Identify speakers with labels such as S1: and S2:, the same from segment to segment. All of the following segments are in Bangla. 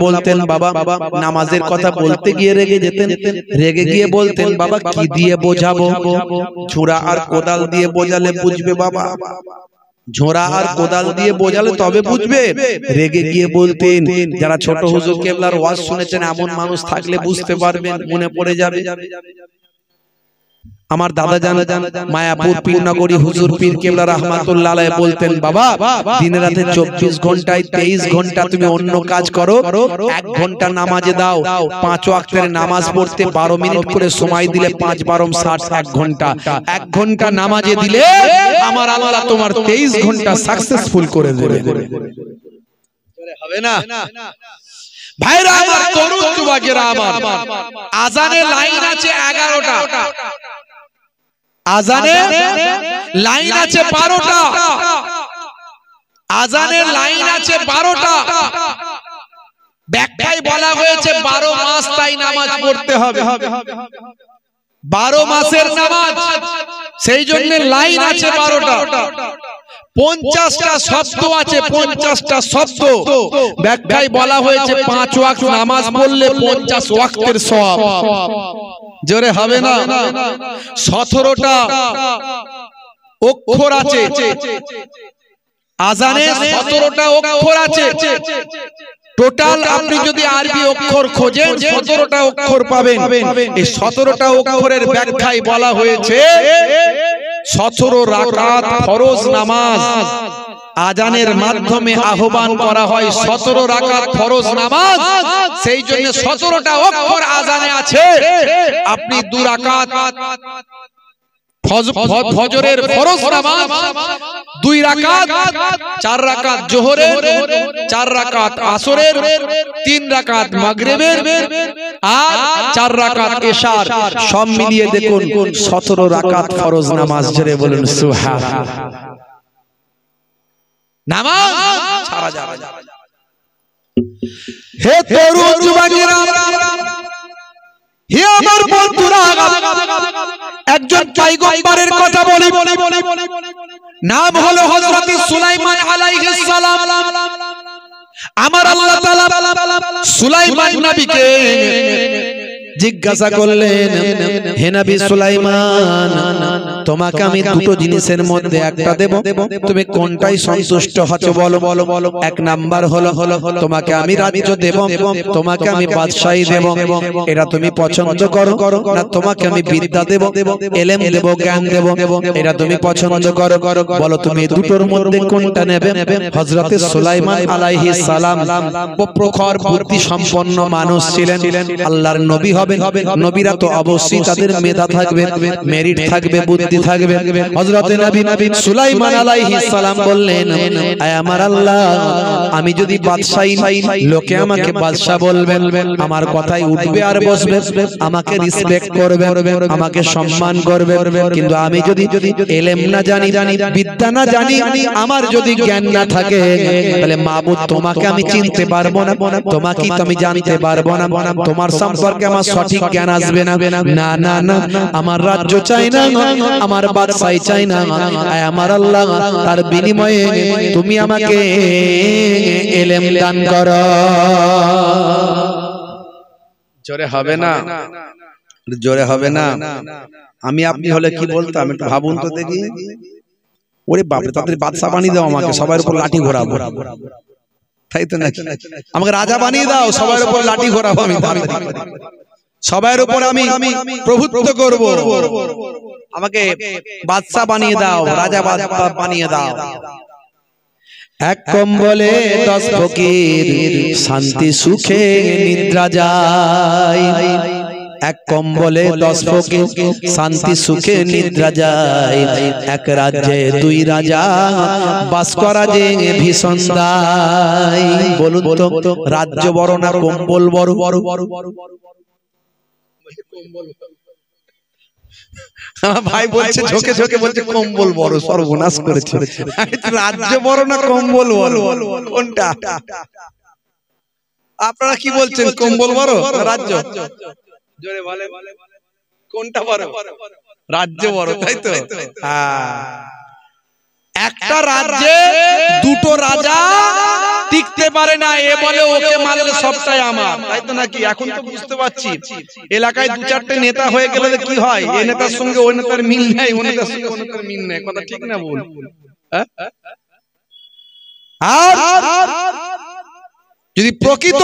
S1: বলতেন বাবা নামাজের কথা বলতে গিয়ে রেগে যেতেন, রেগে গিয়ে বলতেন বাবা কি দিয়ে বোঝাবো, ঝুড়া আর কোদাল দিয়ে বোঝালে বুঝবে বাবা, ঝোড়া আর কোদাল দিয়ে বোঝালে তবে বুঝবে। রেগে গিয়ে বলতেন, যারা ছোট হুজুর কেবলার ওয়াজ শুনেছেন এমন মানুষ থাকলে বুঝতে পারবেন, মনে পড়ে যাবে। আমার দাদা জান মায়াপুর পীরনগরী হুজুর পীর কেবলা রাহমাতুল্লাহ আলাইহি বলতেন বাবা দিনে রাতে 24 ঘন্টায় 23 ঘন্টা তুমি অন্য কাজ করো, 1 ঘন্টা নামাজে দাও, 5 ওয়াক্তের নামাজ পড়তে 12 মিনিট করে সময় দিলে 5 12 60 1 ঘন্টা, 1 ঘন্টা নামাজে দিলে আমার আল্লাহ তোমার 23 ঘন্টা সাকসেসফুল করে দেবে। হবে না ভাইরা আমার, তরুণ যুবকেরা আমার, আজানের লাইন আছে 11টা, আজানের লাইন আছে 12টা, আজানের লাইন আছে 12টা। ব্যাখ্যায় বলা হয়েছে 12 মাস তাই নামাজ পড়তে হবে, 12 মাসের নামাজ, সেই জন্য লাইন আছে 12টা। 50টা শব্দ আছে, 50টা শব্দ। ব্যাখ্যায় বলা হয়েছে 5 ওয়াক্ত নামাজ পড়লে 50 ওয়াক্তের সওয়াব। জোরে হবে না? 17টা অক্ষর আছে আজানে, 17টা অক্ষর আছে টোটাল। আপনি যদি আরবি অক্ষর খোঁজেন 17টা অক্ষর পাবেন। এই 17টা অক্ষরের ব্যাখ্যায় বলা হয়েছে 17 রাকাত ফরজ নামাজ আজানের মাধ্যমে আহ্বান করা হয়, 17 রাকাত ফরজ নামাজ, সেই জন্য 17টা অক্ষর আজানে আছে। আপনি 2 রাকাত ফজরের ফরজ নামাজ, 2 রাকাত, 4 রাকাত জোহরের, 4 রাকাত আসরের, 3 রাকাত মাগরিবের আর 4 রাকাত এশার, সব মিলিয়ে দেখুন 17 রাকাত ফরজ নামাজ। জোরে বলুন সুবহানাল্লাহ। নামাজ ছাড়া যাবে না। হে তরুণ যুবকেরা, হে আমার বন্ধুরা, একজন পয়গম্বরের কথা বলি, নাম হলো হযরত সুলাইমান আলাইহিস সালাম। আমার আল্লাহ তাআলা সুলাইমান নবীকে জিজ্ঞাসা করলেন, হে নবী সুলাইমান, তোমাকে আমি দুটো জিনিসের মধ্যে একটা দেব, তুমি কোনটাই সন্তুষ্ট হচ্ছো বলো? 1 নাম্বার হলো তোমাকে আমি রাজ্য দেব, তোমাকে আমি বাদশাহী দেব, এটা তুমি পছন্দ করো, না তোমাকে আমি বিদ্যা দেব, ইলম দেব, জ্ঞান দেব, এটা তুমি পছন্দ করো? বলো তুমি দুটোর মধ্যে কোনটা নেবে? হযরত সুলাইমান আলাইহিস সালাম প্রখর বুদ্ধি সম্পন্ন মানুষ ছিলেন, আল্লাহর নবী হবে। নবীরা তো অবশ্যই তাদের মেধা থাকবে, মেরিট থাকবে, বুদ্ধি থাকবে। হযরত নবী সুলাইমান আলাইহিস সালাম বললেন, আয় আমার আল্লাহ, আমি যদি বাদশাহী লোকে আমাকে বাদশা বলবেন, আমার কথাই উঠবে আর বসবে, আমাকে রেসপেক্ট করবে, আমাকে সম্মান করবে। কিন্তু আমি যদি ইলম না জানি, বিদ্যা না জানি, আমার যদি জ্ঞান না থাকে, তাহলে মাবুদ তোমাকে আমি চিনতে পারবো না, তোমাকে তো আমি জানতে পারবো না, তোমার সম্পর্কে আমার সঠিক জ্ঞান আসবে না। না না না, আমার রাজ্য চাই না, আমার বাদশাহী চাই না, আয় আমার আল্লাহ, তার বিনিময়ে তুমি আমাকে ইলম দান করো। জোরে হবে না? জোরে হবে না? আমি আপনি হলে কি বলতাম একটু ভাবুন তো দেখি। ওরে বাপরে, তাদের বাদশা বানিয়ে দাও, আমাকে সবার উপর লাঠি ঘোরাবো, তাই তো নাকি? আমাকে রাজা বানিয়ে দাও, সবার উপর লাঠি ঘোরাবো, আমি সবার উপর আমি প্রভুত্ব করব, আমাকে বাদশা বানিয়ে দাও, রাজা বানিয়ে দাও। 1 কম্বলে 10 ফকির, শান্তি সুখে নিদ্রা যায়। 1 কম্বলে 10 ফকির, শান্তি সুখে নিদ্রা যায়। 1 রাজ্যে 2 রাজা, বাস করা যে ভীষণ দায়। বলুন তো, রাজ্য বড় না কম্বল বড়? আমার ভাই বলছে, ঝোকে ঝোকে বলছে কম্বল বড়, সর্বনাশ করেছে। রাজ্য বড় না কম্বল বড়, কোনটা? আপনারা কি বলছেন, কম্বল বড় রাজ্য? জোরে বলে, কোনটা বড়? রাজ্য বড়, তাই তো? একটা রাজ্যে 2টো রাজা টিকতে জিততে পারে না, এ বলে ওকে মারলে সবটাই আমার, তাই তো নাকি? এখন তো বুঝতে পারছি এলাকায় দু চারটে নেতা হয়ে গেলে কি হয়, এ নেতার সঙ্গে ওই নেতার মিল নেই, ওই নেতার সঙ্গে ওই নেতার মিল নেই, কথা ঠিক না বল? আর যদি প্রকৃত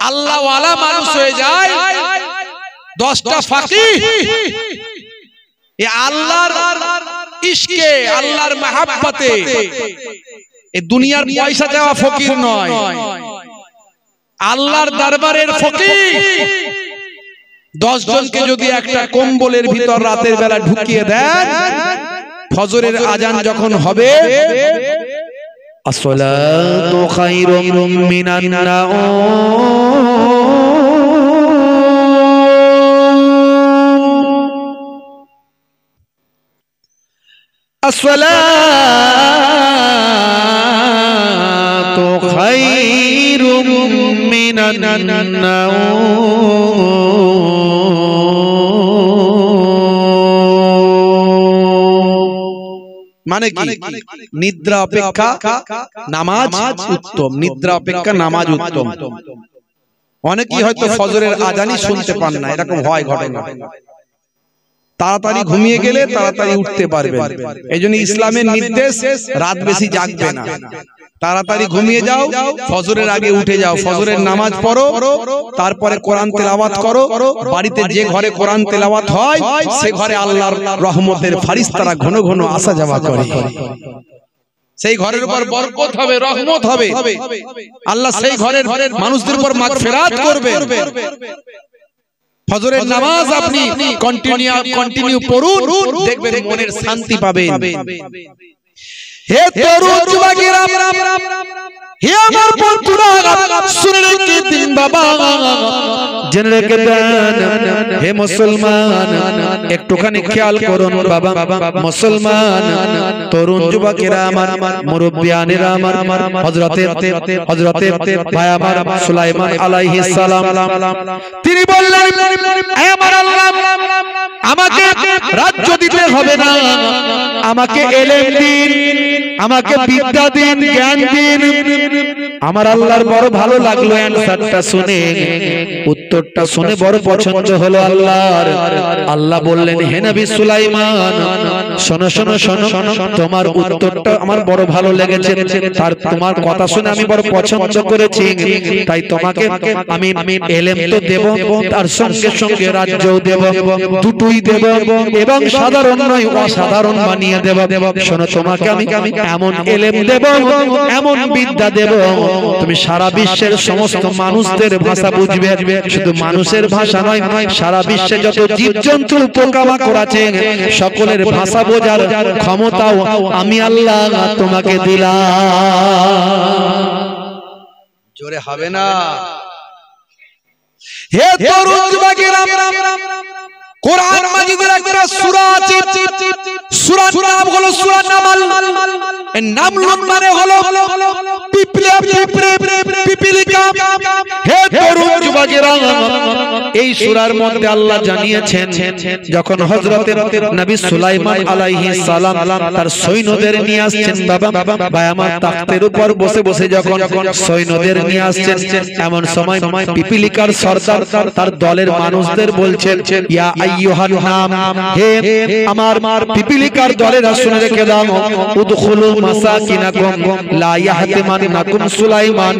S1: আল্লাহ ওয়ালা মানুষ হয়ে যায়, 10টা ফাকিহ এ আল্লাহর ইশকে, আল্লাহর মাহাব্বতে, এ দুনিয়ার পয়সা দেওয়া ফকির নয়, আল্লাহর দরবারের ফকির। 10 জনকে যদি একটা কম্বলের ভিতর রাতের বেলা ঢুকিয়ে দেন, ফজরের আজান যখন হবে, আসসালাতু খায়রুম মিনান নাওম, আসসালাতু খায়রুম মিনান নাওম, মানে কি? নিদ্রা অপেক্ষা নামাজ উত্তম, নিদ্রা অপেক্ষা নামাজ উত্তম। অনেকেই হয়তো ফজরের আজানই শুনতে পান না, এরকম হয় ঘটনা। তাড়াতাড়ি ঘুমিয়ে গেলে তাড়াতাড়ি উঠতে পারবেন, এইজন্য ইসলামের নির্দেশ রাত বেশি জাগবে না, তাড়াতাড়ি ঘুমিয়ে যাও, ফজরের আগে উঠে যাও, ফজরের নামাজ পড়ো, তারপরে কোরআন তেলাওয়াত করো। বাড়িতে যে ঘরে কোরআন তেলাওয়াত হয়, সে ঘরে আল্লাহর রহমতের ফারিস্তারা ঘন ঘন আসা যাওয়া করে, সেই ঘরের উপর বরকত হবে, রহমত হবে, আল্লাহ সেই ঘরের মানুষদের উপর মাগফিরাত করবে। ফজরের নামাজ আপনি কন্টিনিউ পড়ুন, দেখবেন মনের শান্তি পাবেন। হে তরুণ যুবকেরা, হে আমার বন্ধুরা, শুনে রেখে দিন বাবা, জেনে রেখে দেন, হে মুসলমান, একটুখানি খেয়াল করুন বাবা, মুসলমান তরুণ যুবকেরা আমার, মুরব্বিয়ানেরা আমার, হযরতে ভাই আমার সুলাইমান আলাইহিস সালাম, তিনি বললেন, হে আমার আল্লাহ, আমাকে রাজ্য দিতে হবে না, আমাকে ইলম দিন, আমাকে বিদ্যা দিন, জ্ঞান দিন। আমার আল্লাহর বড় ভালো লাগলো অ্যানসারটা শুনে, উত্তরটা শুনে বড় পছন্দ হলো আল্লাহর। আল্লাহ বললেন, হে নবী সুলাইমান, শোনো শোনো শোনো, তোমার উত্তরটা আমার বড় ভালো লেগেছে, তার তোমার কথা শুনে আমি বড় পছন্দ করেছি, তাই তোমাকে আমি ইলম তো দেব, তার সঙ্গে সঙ্গে রাজ্যও দেব, দুটোই দেব, এবং সাধারণ নয় অসাধারণ বানিয়ে দেব। শোনো, তোমাকে আমি এমন ইলম দেব, এমন বিদ্যা দেব, তুমি সারা বিশ্বের সমস্ত মানুষদের ভাষা বুঝবে, শুধু মানুষের ভাষা নয়, সারা বিশ্বে যত জীবজন্তু পোকামাকড় আছে সকলের ভাষা বোঝার ক্ষমতাও আমি আল্লাহ তোমাকে দিলাম। জোরে হবে না? হে তরুণ যুবকেরা, কোরআন মাজিদের একটা সূরা আছে, সূরার নাম হলো সূরা নামল। এই নামল মানে হলো পিপিলিকা। হে তরুণ যুবকেরা, এই সূরার মধ্যে আল্লাহ জানিয়েছেন, যখন হযরত নবী সুলাইমান আলাইহিস সালাম তার সৈন্যদের নিয়ে আসছেন, বাবা ভাই আমার, তাখতের উপর বসে বসে যখন সৈন্যদের নিয়ে আসছেন, এমন সময় পিপিলিকার সর্দার তার দলের মানুষদের বলছেন, ইয়া আইয়ুহান নাম, হে আমার পিপিলিকার দলেরা, শুনে রেখে দাও, উদখুলু মাসাকিনাকুম লা ইয়াহতিমান্নাকুম সুলাইমান,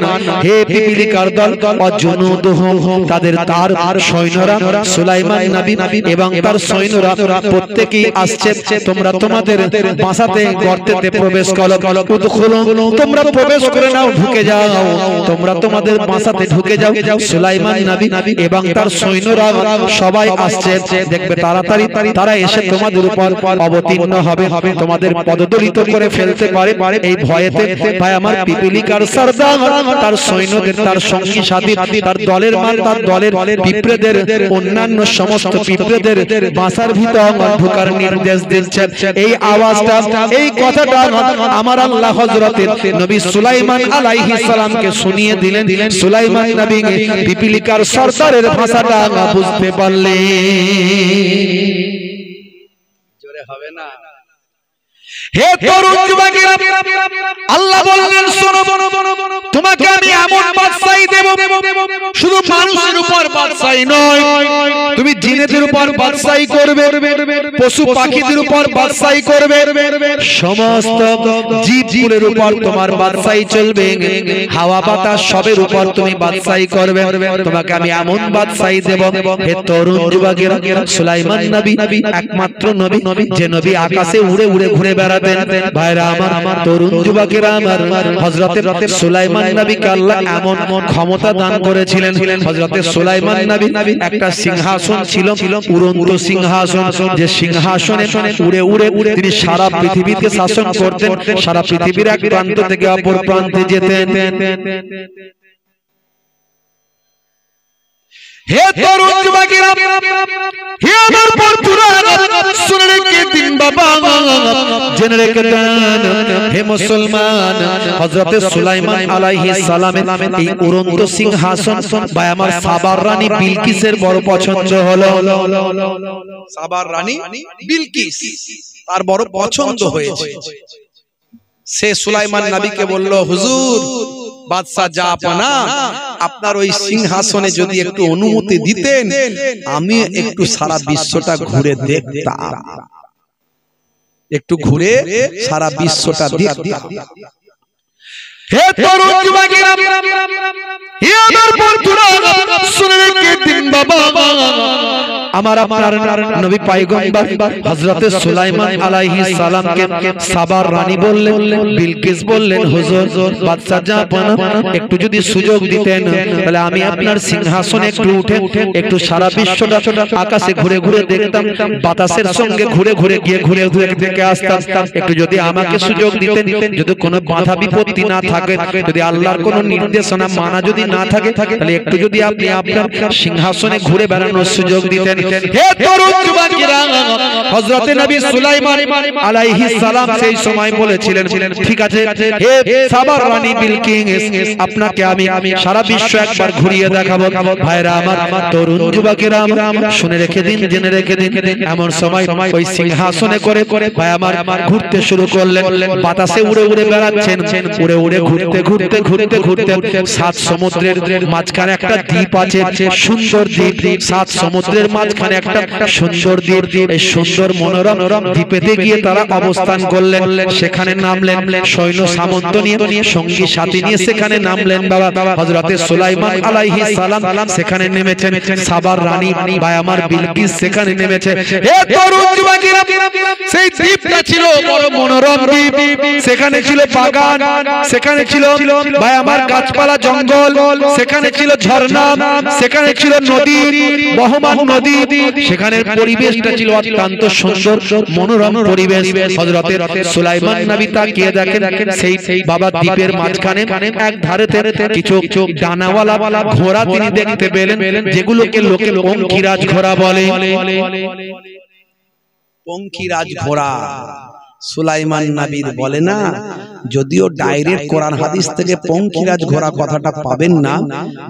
S1: হে পিপিলিকার দল, অজুনুদুহুম, তাদের তার সৈন্যরা, সুলাইমান নবী এবং তার সৈন্যরা প্রত্যেকই আসছে, তোমরা তোমাদের বাসাতে গর্তেতে প্রবেশ করো, উদখুলু, তোমরা প্রবেশ করে নাও, ঢুকে যাও, তোমরা তোমাদের বাসাতে ঢুকে যাও। সুলাইমান নবী এবং তার সৈন্যরা সবাই আসছে, দেখবে তাড়াতাড়ি তারা এসে তোমাদের উপর অবতীর্ণ হবে, তোমাদের পদদলিত করে ফেলতে পারে, এই ভয়েতে ভাই আমার পিপিলিকার সর্দার তার সৈন্যদের, তার সঙ্গী সাথী, তার দলের তার দলের পিঁপড়েদের, অন্যান্য সমস্ত পিঁপড়েদের বাসার ভিতর ঢোকার নির্দেশ দিচ্ছেন। এই আওয়াজটা, এই কথাটা আমার আল্লাহ হযরত নবী সুলাইমান আলাইহিস সালামকে শুনিয়ে দিলেন। সুলাইমান নবী পিপিলিকার সর্দারের ভাষাটা বুঝতে পারলেন। জোরে হবে না? হে তরুণ যুবকেরা, আল্লাহ বললেন শোনো, তোমাকে আমি এমন বাদশাহী দেব, শুধু মানুষের উপর বাদশাহী নয়, তুমি জিনেদের উপর বাদশাহী করবে, পশু পাখিদের উপর বাদশাহী করবে, সমস্ত জীবকুলের উপর তোমার বাদশাহী চলবে, হাওয়া বাতাস সবের উপর তুমি বাদশাহী করবে। তোমাকে আমি এমন বাদশাহী দেব। হে তরুণ যুবকেরা, সুলাইমান নবী একমাত্র নবী যে নবী আকাশে উড়ে উড়ে ঘুরে বেড়াতেন। ভাইরা আমার, তরুণ যুবকেরা আমার, হযরতে সুলাইমান নবীকে আল্লাহ এমন ক্ষমতা দান করেছিলেন। হযরতে সুলাইমান নবী একটা সিংহাসন ছিল, উড়ন্ত সিংহাসন, যে সিংহাসনে উড়ে উড়ে তিনি সারা পৃথিবীকে শাসন করতেন, সারা পৃথিবীর এক প্রান্ত থেকে অপর প্রান্তে যেতেন। হে তরুণ যুবকেরা, হে আমার বন্ধুরা, শুনে রেখে দিন বাবা, জেনে রেখে দেন হে মুসলমান, হযরতে সুলাইমান আলাইহিস সালামের এই উড়ন্ত সিংহাসন ভাই আমার সাবার রানী বিলকিসের বড় পছন্দ হলো। সাবার রানী বিলকিস তার বড় পছন্দ হয়েছে। সে সুলাইমান নবীকে বলল, হুজুর বাদশা জাহাপনা, আপনার ওই সিংহাসনে যদি একটু অনুমতি দিতেন, আমি একটু সারা বিশ্বটা ঘুরে দেখতাম, একটু ঘুরে সারা বিশ্বটা দেখতাম। হে তরুণ যুবকেরা, হে আমার বন্ধুরা, শুনে রেখে দিন বাবা, আমার আপনার নবী পয়গম্বর হযরতে সুলাইমান আলাইহিস সালামকে সাবার রানী বললেন, বিলকিস বললেন, হুজুর বাদশা জাহাপনা একটু যদি সুযোগ দিতেন, তাহলে আমি আপনার সিংহাসনে একটু উঠে একটু সারা বিশ্বটা আকাশে ঘুরে ঘুরে দেখতাম, বাতাসের সঙ্গে ঘুরে ঘুরে গিয়ে ঘুরে ঘুরে দেখে আসতাম। একটু যদি আমাকে সুযোগ দিতেন, যদি কোনো বাধা বিপত্তি না থাকে, যদি আল্লাহর কোনো নির্দেশনা মানা যদি না থাকে, তাহলে একটু যদি আপনি আপনার সিংহাসনে ঘুরে বেড়ানোর সুযোগ দিতেন। হে তরুণ যুবকেরা, হযরতে নবী সুলাইমান আলাইহিস সালাম সেই সময় বলেছিলেন, ঠিক আছে হে সাবার রানী বিলকিস, আপনাকে আমি সারা বিশ্ব একবার ঘুরিয়ে দেখাবো। ভাইরা আমার, তরুণ যুবকেরা শুনে রেখে দিন, জেনে রেখে দিন, এমন সময় ওই সিংহাসনে করে ভাই আমার ঘুরতে শুরু করলেন, বাতাসে উড়ে উড়ে বেড়াচ্ছেন, উড়ে উড়ে ঘুরতে ঘুরতে ঘুরতে ঘুরতে সাত সমুদ্রের মাঝখানে একটা দ্বীপ আছে, সুন্দর দ্বীপ, সাত সমুদ্রের মাঝখানে একটা সুন্দর দ্বীপ, এই সুন্দর মনোরম দ্বীপেতে গিয়ে তারা অবস্থান করলেন। সেখানে নামলেন, সৈন্য সামন্ত নিয়ে, সঙ্গী সাথী নিয়ে সেখানে নামলেন। বাবা হযরতে সুলাইমান আলাইহিস সালাম সেখানে নেমেছেন, সাবার রানী ভাই আমার বিলকিস সেখানে নেমেছে। হে তরুণ যুবকেরা, সেই দ্বীপটা ছিল বড় মনোরম দ্বীপ, সেখানে ছিল বাগান, সেখানে ছিল ভাই আমার গাছপালা জঙ্গল, সেখানে ছিল ঝর্ণা, সেখানে ছিল নদী, বহমান নদী, সেখানের পরিবেশটা ছিল অত্যন্ত সুন্দর মনোরম পরিবেশ। হযরতে সুলাইমান নবী তাকিয়ে দেখেন, সেই বাবা দ্বীপের মাঝখানে এক ধারেতে কিছু ডানাওয়ালা ঘোড়া তিনি দেখতে পেলেন, যেগুলোকে লোকে পঙ্খিরাজ ঘোড়া বলে। পঙ্খিরাজ ঘোড়া সুলাইমান নবীর বলে না, যদিও ডাইরেক্ট কোরআন হাদিস থেকে পঙ্খিরাজ ঘোড়া কথাটা পাবেন না,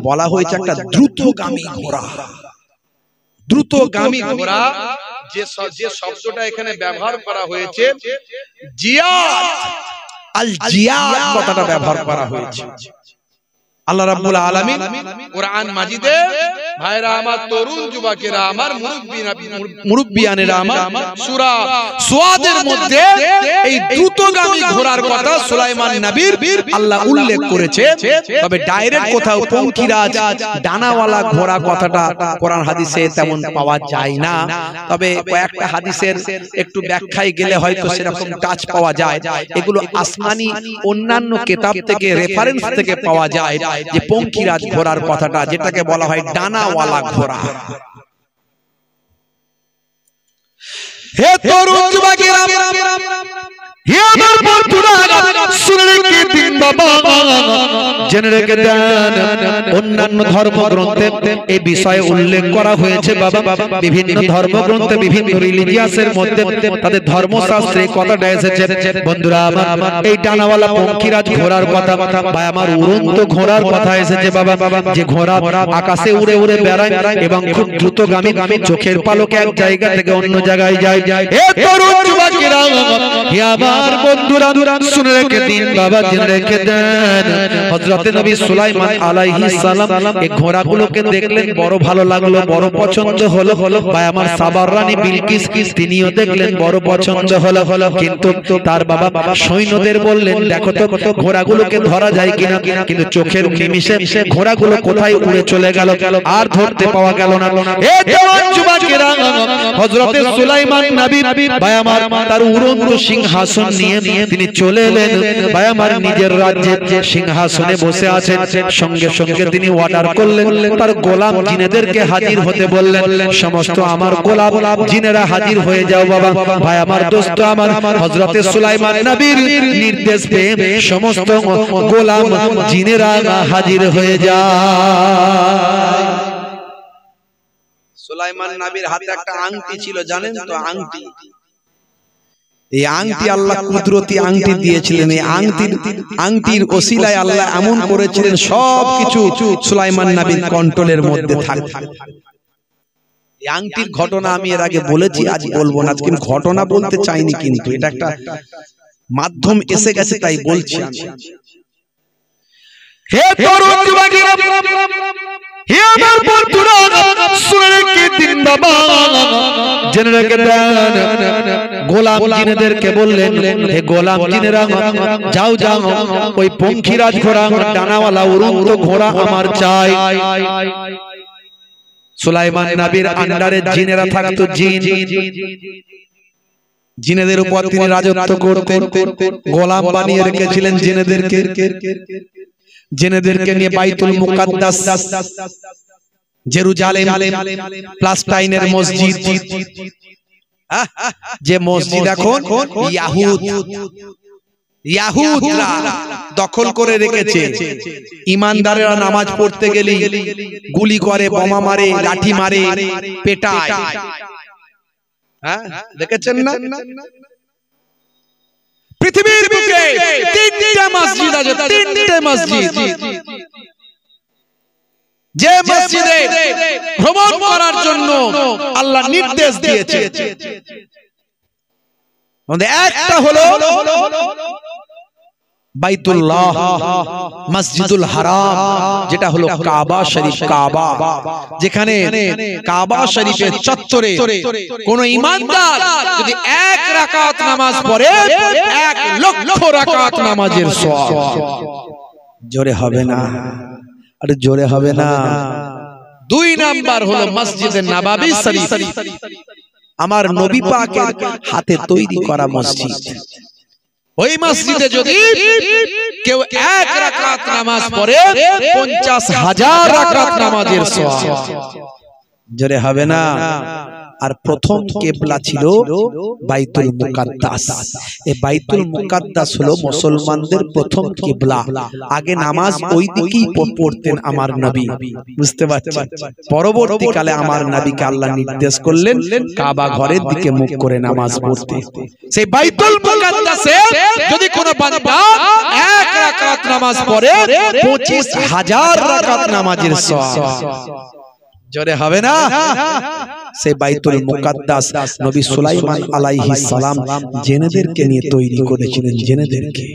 S1: বলা হয়েছে একটা দ্রুতগামী ঘোড়া। দ্রুতগামী ঘোড়া যে শব্দটা এখানে ব্যবহার করা হয়েছে, জিয়াদ, আল জিয়াদ কথাটা ব্যবহার করা হয়েছে। আল্লাহ রাব্বুল আলামিন কোরআন মাজিদে, ভাইরা আমার, তরুণ যুবকেরা আমার, মুরব্বিয়ানেরা আমার, সূরা সুয়াদের মধ্যে এই দ্রুতগামী ঘোড়ার কথা সুলাইমান নবীর আল্লাহ উল্লেখ করেছে। তবে ডাইরেক্ট কোথাও পঙ্খিরাজ ডানাওয়ালা ঘোড়া কথাটা কোরআন হাদিসে তেমন পাওয়া যায় না। তবে কয়েকটা হাদিসের একটু ব্যাখ্যায় গেলে হয়তো সেরকম টাচ পাওয়া যায়। এগুলো আসমানি অন্যান্য কিতাব থেকে, রেফারেন্স থেকে পাওয়া যায় যে পঙ্খিরাজ ঘোড়ার কথাটা, যেটাকে বলা হয় ডানাওয়ালা ঘোড়া। হে তরুণ যুবকেরা, হে আমার বন্ধুরা, শুনে রেখে দিন বাবা, জেনে রেখে দেন অন্যান্য ধর্মগ্রন্থে এই বিষয়ে উল্লেখ করা হয়েছে বাবা। বিভিন্ন ধর্মগ্রন্থে বিভিন্ন রিলিজিয়াসের মধ্যে তাদের ধর্মশাস্ত্রে কথাটা এসেছে। বন্ধুরা আমার, এই ডানাওয়ালা পঙ্খিরাজ ঘোড়ার কথা বা আমার উড়ন্ত ঘোড়ার কথা এসেছে বাবা, যে ঘোড়া আকাশে উড়ে উড়ে বেড়ায় এবং খুব দ্রুতগামী, চোখের পালকে এক জায়গা থেকে অন্য জায়গায় যায়। এ তরুণ যুবকেরা, হে আমার বন্ধুরা, শুনে রেখে দিন বাবা, জেনে রেখে দেন হযরত নবী সুলাইমান আলাইহিস সালাম এই ঘোড়াগুলোকে দেখলেন, বড় ভালো লাগলো, বড় পছন্দ হলো। ভাই আমার সাবার রানী বিলকিস তিনিও দেখলেন, বড় পছন্দ হলো। কিন্তু তার বাবা সৈন্যদের বললেন, দেখো তো ঘোড়াগুলোকে ধরা যায় কিনা। কিন্তু চোখের নিমিষে ঘোড়াগুলো কোথায় উড়ে চলে গেল, আর ধরতে পাওয়া গেল না। এ জওয়ান যুবকেরা, হযরত সুলাইমান নবী ভাই আমার তার উড়ন্ত সিংহাসন নিয়ে তিনি চলে এলেন। ভাই আমার নিজের রাজ্যে সিংহাসনে বসে আছেন। সঙ্গে সঙ্গে তিনি অর্ডার করলেন, তার গোলাম জিনেদেরকে হাজির হতে বললেন। সমস্ত আমার গোলাম জিনেরা হাজির হয়ে যাও বাবা। ভাই আমার দোস্ত আমার, হযরত সুলাইমান নবীর নির্দেশ পেয়ে সমস্ত গোলাম জিনেরা হাজির হয়ে যায়। সুলাইমান নবীর হাতে একটা আংটি ছিল, জানেন তো আংটি? এই আংটি আল্লাহ কুদরতি আংটি দিয়েছিলেন। এই আংটির ওসিলায় আল্লাহ এমন করেছিলেন সবকিছু সুলাইমান নবীর কন্ট্রোলের মধ্যে থাকে। এই আংটির ঘটনা আমি এর আগে বলেছি, আজ বলবো না। আজকে ঘটনা বলতে চাইনি, কিন্তু এটা একটা মাধ্যম এসে গেছে তাই বলছি। হে তরুণ যুবকেরা, হে আমার বন্ধুরা, শুনে রেখে দিন বাবা, জেনে রেখে দেন গোলাম জিনেদেরকে বললেন, হে গোলাম জিনেরা, যাও যাও ওই পঙ্খিরাজ ঘোড়া, ডানাওয়ালা উড়ন্ত ঘোড়া আমার চাই। সুলাইমান নবীর আন্ডারে জিনেরা থাকতো, জিনেদের উপর তিনি রাজত্ব করতেন, গোলাম বানিয়ে রেখেছিলেন জিনেদেরকে নিয়ে বাইতুল মুকাদ্দাস, জেরুজালেম, প্লাস্টাইনের মসজিদ, যে মসজিদ এখন ইয়াহুদরা দখল করে রেখেছে। ইমানদারেরা নামাজ পড়তে গেলে গুলি করে, বোমা মারে, লাঠি মারে, পেটায়। দেখেছেন না? পৃথিবীর বুকে তিনটা মসজিদ আছে, তিনটে মসজিদ, যে মসজিদে ভ্রমণ করার জন্য আল্লাহ নির্দেশ দিয়েছে। একটা হলো বাইতুল্লাহ, মসজিদুল হারাম, যেটা হলো কাবা শরীফ। কাবা, যেখানে কাবা শরীফের চত্বরে কোন ইমানদার যদি এক রাকাত নামাজ পড়ে 1 লক্ষ রাকাত নামাজের সওয়াব। জোরে হবে না? আরে জোরে হবে না? 2 নাম্বার হলো মসজিদে নববী শরীফ, আমার নবী পাকের হাতে তৈরি করা মসজিদ। ওই মসজিদে যদি কেউ 1 রাকাত নামাজ পড়ে 50,000 রাকাত নামাজের সওয়াব। জোরে হবে না? আর প্রথম কিবলা ছিল বাইতুল মুকাদ্দাস। এই বাইতুল মুকাদ্দাস হলো মুসলমানদের প্রথম কিবলা। আগে নামাজ ওই দিকেই পড়তেন আমার নবী, বুঝতে পারছেন? পরবর্তীকালে আমার নবীকে আল্লাহ নির্দেশ করলেন কাবা ঘরের দিকে মুখ করে নামাজ পড়তে। সেই বাইতুল মুকাদ্দাসে যদি কোনো বান্দা 1 রাকাত নামাজ পড়ে 25,000 রাকাত নামাজের সওয়াব। জোরে হবে না? সেই বাইতুল মুকাদ্দাস নবী সুলাইমান আলাইহিস সালাম জিনেদেরকে নিয়ে তৈরি করেছিলেন। জিনেদেরকে,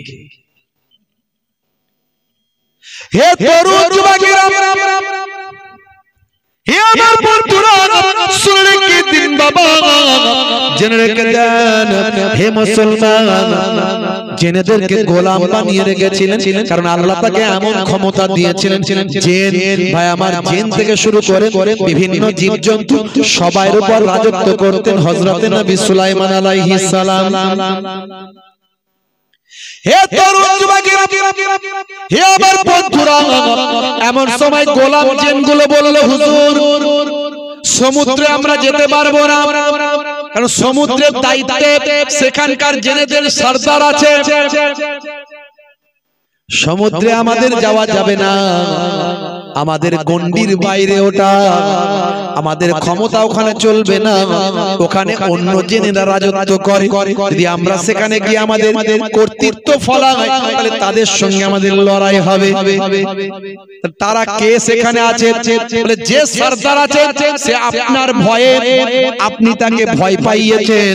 S1: হে তরুণ যুবকেরা, হে আমার বন্ধুরা, শুনে রেখে দিন বাবা, জেনে রেখে দেন হে মুসলমান, জিনেদেরকে গোলাম বানিয়ে রেখেছিলেন। কারণ আল্লাহ তাকে এমন ক্ষমতা দিয়েছিলেন, জিন ভাই আমার, জিন থেকে শুরু করে বিভিন্ন জীবজন্তু সবার উপর রাজত্ব করতেন হযরত নবী সুলাইমান আলাইহিস সালাম। হে তরুণ যুবকেরা, হে আমার বন্ধুরা, এমন সময় গোলাম জিনগুলো বলল, হুজুর সমুদ্রে আমরা যেতে পারবো না, কারণ সমুদ্রের দায়িত্বে সেখানকার জেনেদের সরদার আছে। সমুদ্রে আমাদের যাওয়া যাবে না, আমাদের গণ্ডির বাইরে ওটা, আমাদের ক্ষমতা ওখানে চলবে না, ওখানে অন্য জেনেরা রাজত্ব করে। যদি আমরা সেখানে গিয়ে আমাদের কর্তৃত্ব ফলাই তাহলে তাদের সঙ্গে আমাদের লড়াই হবে। তারা কে সেখানে আছে? বলে যে সরদার আছে সে আপনার ভয়ে, আপনি তাকে ভয় পাইয়েছেন,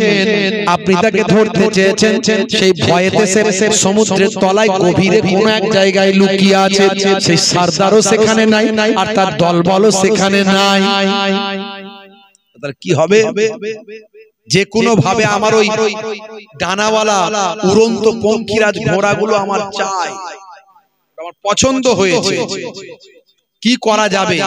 S1: আপনি তাকে ধরতে চেয়েছেন, সেই ভয়েতে সে সমুদ্রের তলায় গভীরে কোন এক জায়গায় লুকিয়ে আছে। সেই সরদারও সেখানে নাই আর তার দলবলও সেখানে নাই। কি হবে? যে কোনো ভাবে আমার ওই ডানাওয়ালা উড়ন্ত পঙ্খিরাজ ঘোড়াগুলো আমার চাই, আমার পছন্দ হয়েছে, কি করা যাবে?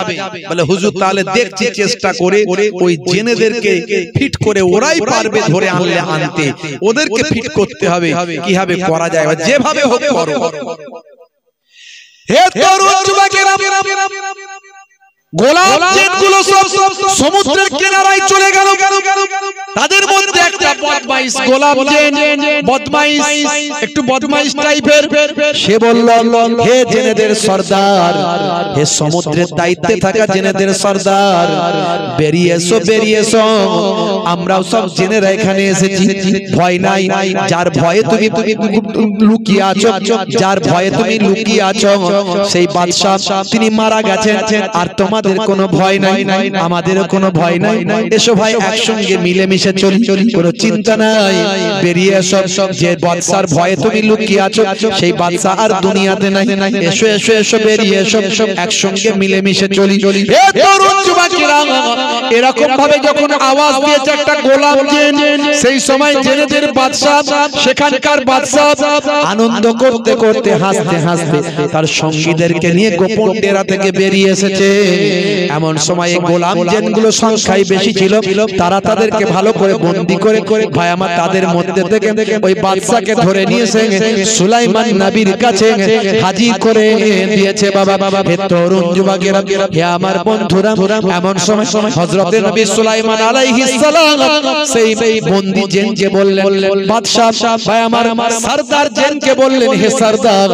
S1: বলে হুজুর তাহলে দেখছি চেষ্টা করে ওই জেনেদেরকে ফিট করে, ওরাই পারবে ধরে আনলে আনতে, ওদেরকে ফিট করতে হবে, কিভাবে করা যায়, যেভাবে হোক করো। হে তরুণ যুবকেরা, গোলাম জেনগুলো সব সমুদ্রের কিনারায় চলে গেল। তাদের মধ্যে একটা বদমাইশ গোলাম জেন, বদমাইশ, একটু বদমাইশ টাইপের, সে বলল, হে জেনেদের সরদার, হে সমুদ্রের দায়িত্বে থাকা জেনেদের সরদার, বেরিয়ে এসো, বেরিয়ে এসো, আমরাও সব জেনেরা এখানে এসেছি, ভয় নাই। যার ভয়ে তুমি লুকিয়ে আছো, যার ভয়ে তুমি লুকিয়ে আছো, সেই বাদশা তিনি মারা গেছেন, আর তোমাদের কোনো ভয় নাই, আমাদেরও কোনো ভয় নাই। এসো ভাই, একসঙ্গে মিলেমিশে চলি, কোনো চিন্তা নাই, বেরিয়ে এসো। যে বাদশার ভয়ে তুমি লুকিয়ে আছো সেই বাদশা আর দুনিয়াতে নাই, এসো এসো এসো, বেরিয়ে এসো, একসঙ্গে মিলেমিশে চলি। হে তরুণ যুবকেরা, এরকম ভাবে যখন আওয়াজ দিয়েছে একটা গোলাম জেন, সেই সময় জেনেদের বাদশা, সেখানকার বাদশা আনন্দ করতে করতে, হাসতে হাসতে তার সঙ্গীদেরকে নিয়ে গোপন ডেরা থেকে বেরিয়ে এসেছে। এমন সময় গোলাম জেনগুলো সংখ্যায় বেশি ছিল, তারা তাদেরকে ভালো করে বন্দী করে ভাই আমার তাদের মধ্যে থেকে ওই বাদশাকে ধরে নিয়েছে, সুলাইমান নবীর কাছে হাজির করে দিয়েছে। বাবা, হে তরুণ যুবকেরা, হে আমার বন্ধুরা, এমন সময় হযরত নবী সুলাইমান আলাইহিস সালাম সেই বন্দী জেনকে বললেন, বাদশা ভাই আমার সরদার জেনকে বললেন, হে সরদার,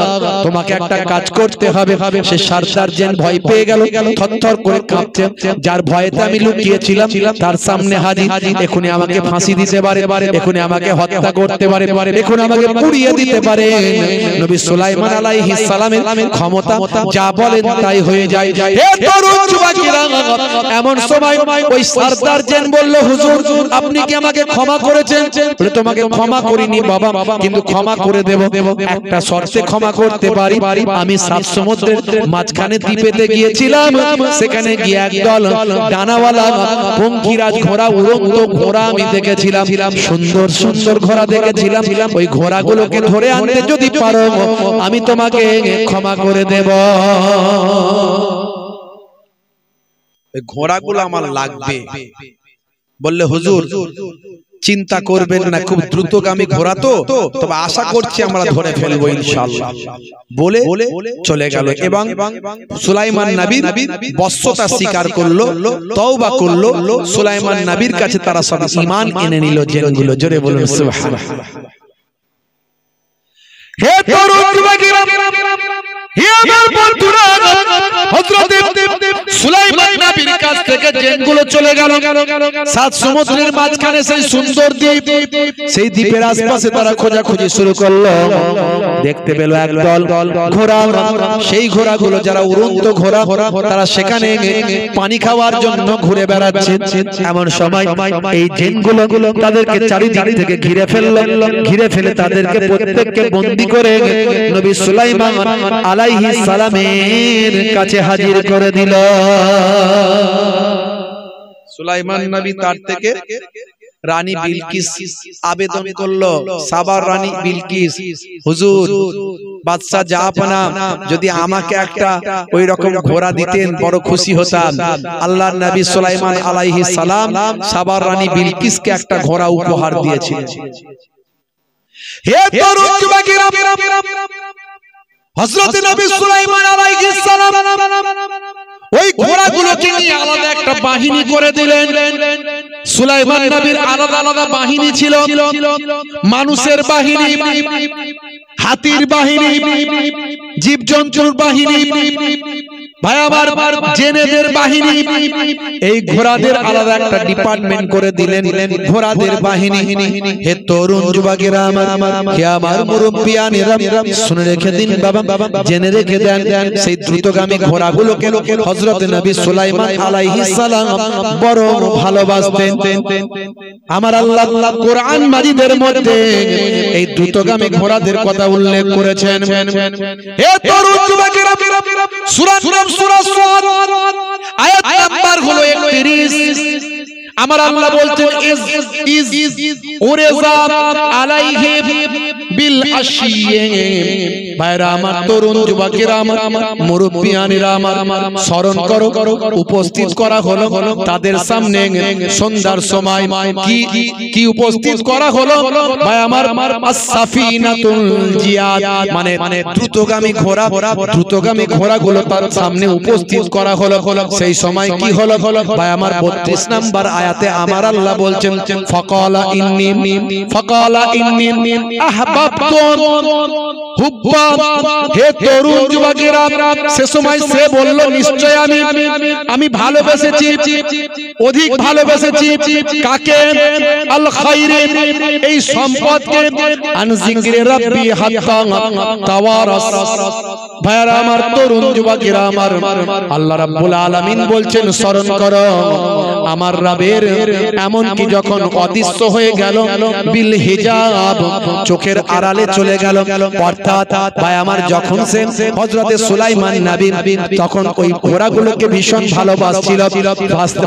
S1: তোমাকে একটা কাজ করতে হবে। সে সরদার জেন ভয় পেয়ে গেল, থরথর করে কাঁপছে, যার ভয়েতে আমি লুকিয়েছিলাম তার সামনে হাজির, এখনই আমাকে ফাঁসি দিতে পারে, এখনই আমাকে হত্যা করতে পারে, এখনই আমাকে পুড়িয়ে দিতে পারে। নবী সুলাইমান আলাইহিস সালামের ক্ষমতা, যা বলেন তাই হয়ে যায়। হে তরুণ যুবকেরা, এমন সময় ওই সরদার জেন বলল, হুজুর আপনি কি আমাকে ক্ষমা করেছেন? বলে, তোমাকে ক্ষমা করিনি বাবা, কিন্তু ক্ষমা করে দেব, একটা শর্তে ক্ষমা করতে পারি। আমি সাত সমুদ্রের মাঝখানে দ্বীপেতে গিয়েছিলাম, সেখানে গিয়ে একদল ডানাওয়ালা পঙ্খিরাজ ঘোড়া, উড়ন্ত ঘোড়া আমি দেখেছিলাম, সুন্দর সুন্দর ঘোড়া দেখেছিলাম। ওই ঘোড়াগুলোকে ধরে আনতে যদি পারো আমি তোমাকে ক্ষমা করে দেব। ঘোড়াগুলো আমার লাগবে। বললে, হুজুর চিন্তা করবেন না, খুব দ্রুতগামী ঘোড়া তো, তবে আশা করছি আমরা ধরে ফেলবো ইনশাআল্লাহ বলে চলে গেল। এবং সুলাইমান নবীর বশ্যতা স্বীকার করলো, তওবা করলো। সুলাইমান নবীর কাছে তারা সব ঈমান এনে নিল জেনগুলো। জোরে বলুন সুবহানাল্লাহ। হে তরুণ যুবকেরা, হে আমার বন্ধুরা, হযরত সুলাইমান নবীর কাছ থেকে জেনগুলো চলে গেল সাত সমুদ্রের মাঝখানে সেই সুন্দর দ্বীপ, সেই দ্বীপের আশপাশে তারা খোঁজাখুঁজি শুরু করলো। দেখতে পেল একদল ঘোড়া, সেই ঘোড়াগুলো যারা উড়ন্ত ঘোড়া, তারা সেখানে পানি খাওয়ার জন্য ঘুরে বেড়াচ্ছে। এমন সময় এই জেনগুলো তাদেরকে চারিদিক থেকে ঘিরে ফেললো, ঘিরে ফেলে তাদেরকে প্রত্যেককে বন্দী করে নবী সুলাইমান আলাইহিস সালামের কাছে হাজির করে দিল। সুলাইমান নবী তার থেকে রানী বিলকিস আবেদন করলো, সাবার রানী বিলকিস, হুজুর বাদশা জাহাপনা, যদি আমাকে একটা ওই রকম ঘোড়া দিতেন বড় খুশি হতাম। আল্লাহর নবী সুলাইমান আলাইহিস সালাম সাবার রানী বিলকিসকে একটা ঘোড়া উপহার দিয়েছিলেন। হে তরুণ যুবকেরা, হযরত নবী সুলাইমান আলাইহিস সালাম ওই ঘোড়াগুলোকে নিয়ে আলাদা একটা বাহিনী করে দিলেন। সুলাইমান নবীর আলাদা আলাদা বাহিনী ছিল, মানুষের বাহিনী, হাতির বাহিনী, জীবজন্তুর বাহিনী, ভাই আমার জেনেদের বাহিনী, এই ঘোড়াদের আলাদা একটা ডিপার্টমেন্ট করে দিলেন, ঘোড়াদের বাহিনী। হে তরুণ যুবকেরা আমার, হে আমার মুরব্বিয়ানেরা, শুনে রেখে দিন বাবা, জেনে রেখে দেন, সেই দ্রুতগামী ঘোড়াগুলোকে হযরত নবী সুলাইমান আলাইহিস সালাম বড় ভালোবাসতেন। আমার আল্লাহ কোরআন মাজিদের মধ্যে এই দ্রুতগামী ঘোড়াদের কথা উল্লেখ করেছেন। হে তরুণ যুবকেরা, সূরা নাম সূরা সাদ, আয়াত নাম্বার হলো 31। আমার আল্লাহ বলছেন ইজ উরিজা আলাইহি বিল আশিয়ে। ভাইরা আমার, তরুণ যুবকেরা আমার, মুরব্বিয়ানেরা আমার, স্মরণ করো, উপস্থিত করা হলো তাদের সামনে সন্ধ্যার সময়। কি উপস্থিত করা হলো ভাই আমার? as-সাফিনাতুল জিয়াদ, মানে দ্রুতগামী ঘোড়া, দ্রুতগামী ঘোড়াগুলো তার সামনে উপস্থিত করা হলো। সেই সময় কি হলো ভাই আমার? 32 নাম্বার আয়াতে আমার আল্লাহ বলছেন ফাকালা ইন্নী আহবাবতু হুব্বা। হে তরুণ যুবকেরা, সে সময় সে বলল নিশ্চয় আমি ভালোবেসেছি, অধিক ভালোবেসেছি। কাকে? আল খায়রে, এই সম্পদকে, আন যিকরি রাব্বি হাত্তা তাওয়ারাস। ভাইরা আমার, তরুণ যুবকেরা আমার, আল্লাহ রাব্বুল আলামিন বলছেন স্মরণ করো আমার রবের, এমন কি যখন অদৃশ্য হয়ে গেল, বিল হিজাব, চোখের আড়ালে চলে গেল। অর্থাৎ ভাই আমার, যখন সে হযরতে সুলাইমান নবী তখন ওই ঘোড়াগুলোকে ভীষণ ভালোবাসছিল,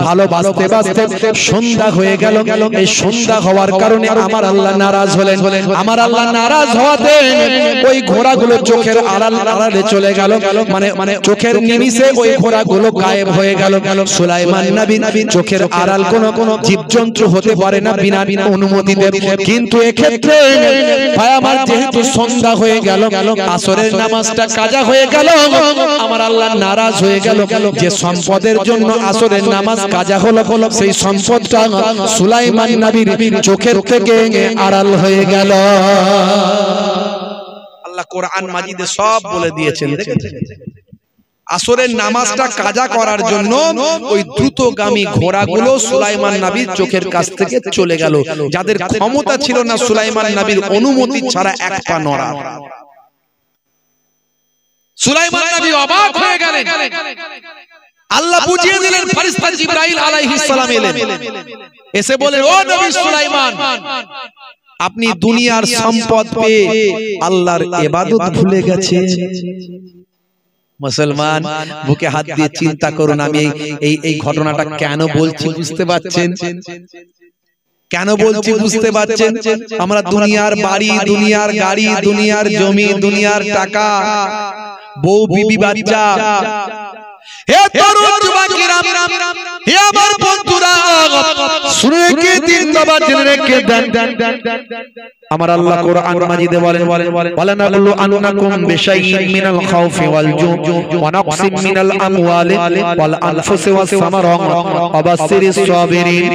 S1: ভালোবাসতে বাসতে সন্ধ্যা হয়ে গেল। এই সন্ধ্যা হওয়ার কারণে আমার আল্লাহ নারাজ হলেন। আমার আল্লাহ নারাজ হওয়াতে ওই ঘোড়াগুলো চোখের আড়ালে চলে গেল, মানে চোখের নিমিষে ওই ঘোড়াগুলো গায়েব হয়ে গেল। সুলাইমান নবী চোখের আড়াল কোনো জীবজন্তু হতে পারে না বিনা অনুমতিতে। কিন্তু এক্ষেত্রে ভাই আমার, যেহেতু সন্ধ্যা হয়ে গেল, আসরের নামাজটা কাজা হয়ে গেল, আমার আল্লাহ নারাজ হয়ে গেল যে সম্পদের জন্য আসরের নামাজ কাজা হলো, সেই সম্পদটা সুলাইমান নবীর চোখের থেকে আড়াল হয়ে গেল। আল্লাহ কোরআন মাজিদে সব বলে দিয়েছেন। আসরের নামাজটা কাজা করার জন্য ওই দ্রুতগামী ঘোড়াগুলো সুলাইমান নবীর চোখের কাছ থেকে চলে গেল, যাদের ক্ষমতা ছিল না সুলাইমান নবীর অনুমতি ছাড়া এক পা নড়া। সুলাইমান নবী অবাক হয়ে গেলেন। আল্লাহ বুঝিয়ে দিলেন, ফেরেশতা জিবরাইল আলাইহিস সালাম এলেন, এসে বলেন, ও নবী সুলাইমান, আপনি দুনিয়ার সম্পদ পেয়ে আল্লাহর ইবাদত ভুলে গেছেন। মুসলমান, বুকে হাত দিয়ে চিন্তা করুন, আমি এই ঘটনাটা কেন বলছি বুঝতে পারছেন? কেন বলছি বুঝতে পারছেন? আমরা দুনিয়ার বাড়ি, দুনিয়ার গাড়ি, দুনিয়ার জমি, দুনিয়ার টাকা, বউ বিবি বাচ্চা, হে তরুণ যুবকেরা, হে আমার বন্ধুরা, শুনে রেখে দিন বাবা, জেনে রেখে দেন। আমার আল্লাহ কোরআন মাজিদে বলেন, ওয়ালানাবলু আন্নাকুম বিশাইইন মিনাল খাউফি ওয়াল জু ওয়া নাকসিম মিনাল আমওয়ালি ওয়াল আনফুসি ওয়াস সামারাত ওয়া বাশশিরিস সাবিরিন।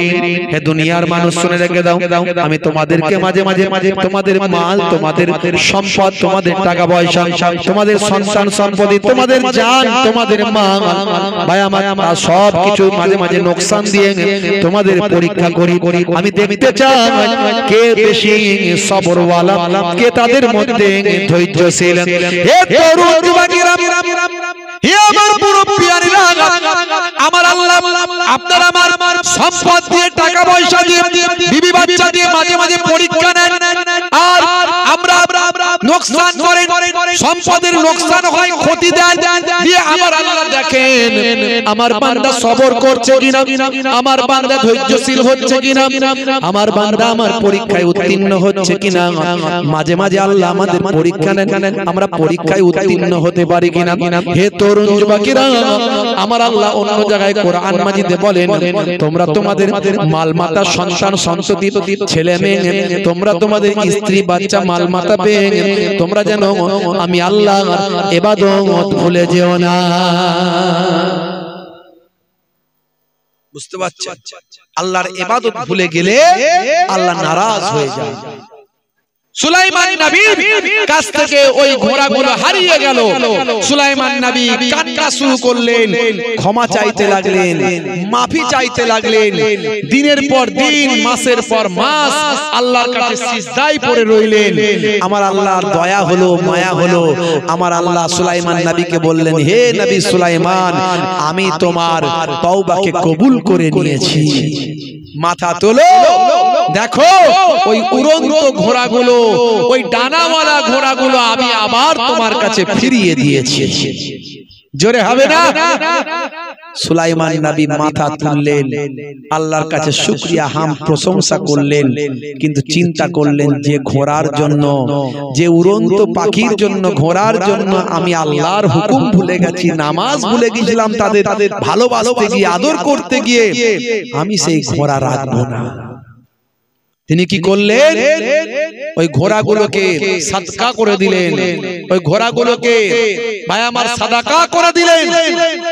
S1: হে দুনিয়ার মানুষ, শুনে রেখে দাও, আমি তোমাদেরকে মাঝে মাঝে তোমাদের মাল, তোমাদের সম্পদ, তোমাদের টাকা পয়সা, তোমাদের সন্তান সম্পত্তি, তোমাদের জান, তোমাদের মাল, ভাই আমার, সব কিছু মাঝে মাঝে নোকসান দিয়ে তোমাদের পরীক্ষা করি। আমি দেখতে চাই কে বেশি সবরওয়ালা, কে তাদের মধ্যে ধৈর্যশীল। হে তরুণ যুবকেরা, হে আমার মুরব্বিয়ানেরা, আমার আল্লাহ আপনার আমার সম্পদ দিয়ে, টাকা পয়সা দিয়ে, বিবি বাচ্চা দিয়ে মাঝে মাঝে পরীক্ষা নেন, আর আমরা নোকসান করেন, সম্পদের নোকসান হয়, ক্ষতি দেন, দিয়ে আমার আল্লাহ দেখেন আমার বান্দা সবর করছে কিনা, আমার বান্দা ধৈর্যশীল হচ্ছে কিনা, আমার বান্দা আমার পরীক্ষায় উত্তীর্ণ হচ্ছে কিনা। মাঝে মাঝে আল্লাহ আমাদের পরীক্ষা নেন, আমরা পরীক্ষায় উত্তীর্ণ হতে পারি কিনা। হে তরুণ যুবকেরা, আমার আল্লাহ অন্য জায়গায় কোরআন মাজিদে বলেন, তোমরা তোমাদের মালমাতা, সন্তান সন্ততি, ছেলে মেয়ে, তোমরা তোমাদের স্ত্রী বাচ্চা, মালমাতা পেয়ে তোমরা যেন আমি আল্লাহ ইবাদত ভুলে যেও না। বুঝতে পারছেন? আল্লাহর ইবাদত ভুলে গেলে আল্লাহ নারাজ হয়ে যায়। সুলাইমান নবীর কাছ থেকে ওই ঘোড়াগুলো হারিয়ে গেল। সুলাইমান নবী কান্না শুরু করলেন, ক্ষমা চাইতে লাগলেন, মাফি চাইতে লাগলেন। দিনের পর দিন, মাসের পর মাস আল্লাহর কাছে সিজদায় পড়ে রইলেন। আমার আল্লাহর দয়া হলো, মায়া হলো। আমার আল্লাহ সুলাইমান নবীকে বললেন, হে নবী সুলাইমান, আমি তোমার তওবাকে কবুল করে নিয়েছি। মাথা তোলো, দেখো ওই উড়ন্ত ঘোড়াগুলো, ওই ডানাওয়ালা ঘোড়াগুলো আমি আবার তোমার কাছে ফিরিয়ে দিয়েছি। জোরে হবে না? সুলাইমান নবী মাথা তুললেন, আল্লাহর কাছে শুকরিয়া হাম প্রশংসা করলেন, কিন্তু চিন্তা করলেন যে ঘোড়ার জন্য, যে উড়ন্ত পাখির জন্য, ঘোড়ার জন্য আমি আল্লাহর হুকুম ভুলে গেছি, নামাজ ভুলে গেছিলাম, তাদের ভালোবাসতে গিয়ে, আদর করতে গিয়ে আমি সেই ঘোড়া রাখবো না। তিনি কি করলেন? ওই ঘোড়াগুলোকে সাদকা করে দিলেন, ওই ঘোড়াগুলোকে ভাই আমার সাদাকা করে দিলেন,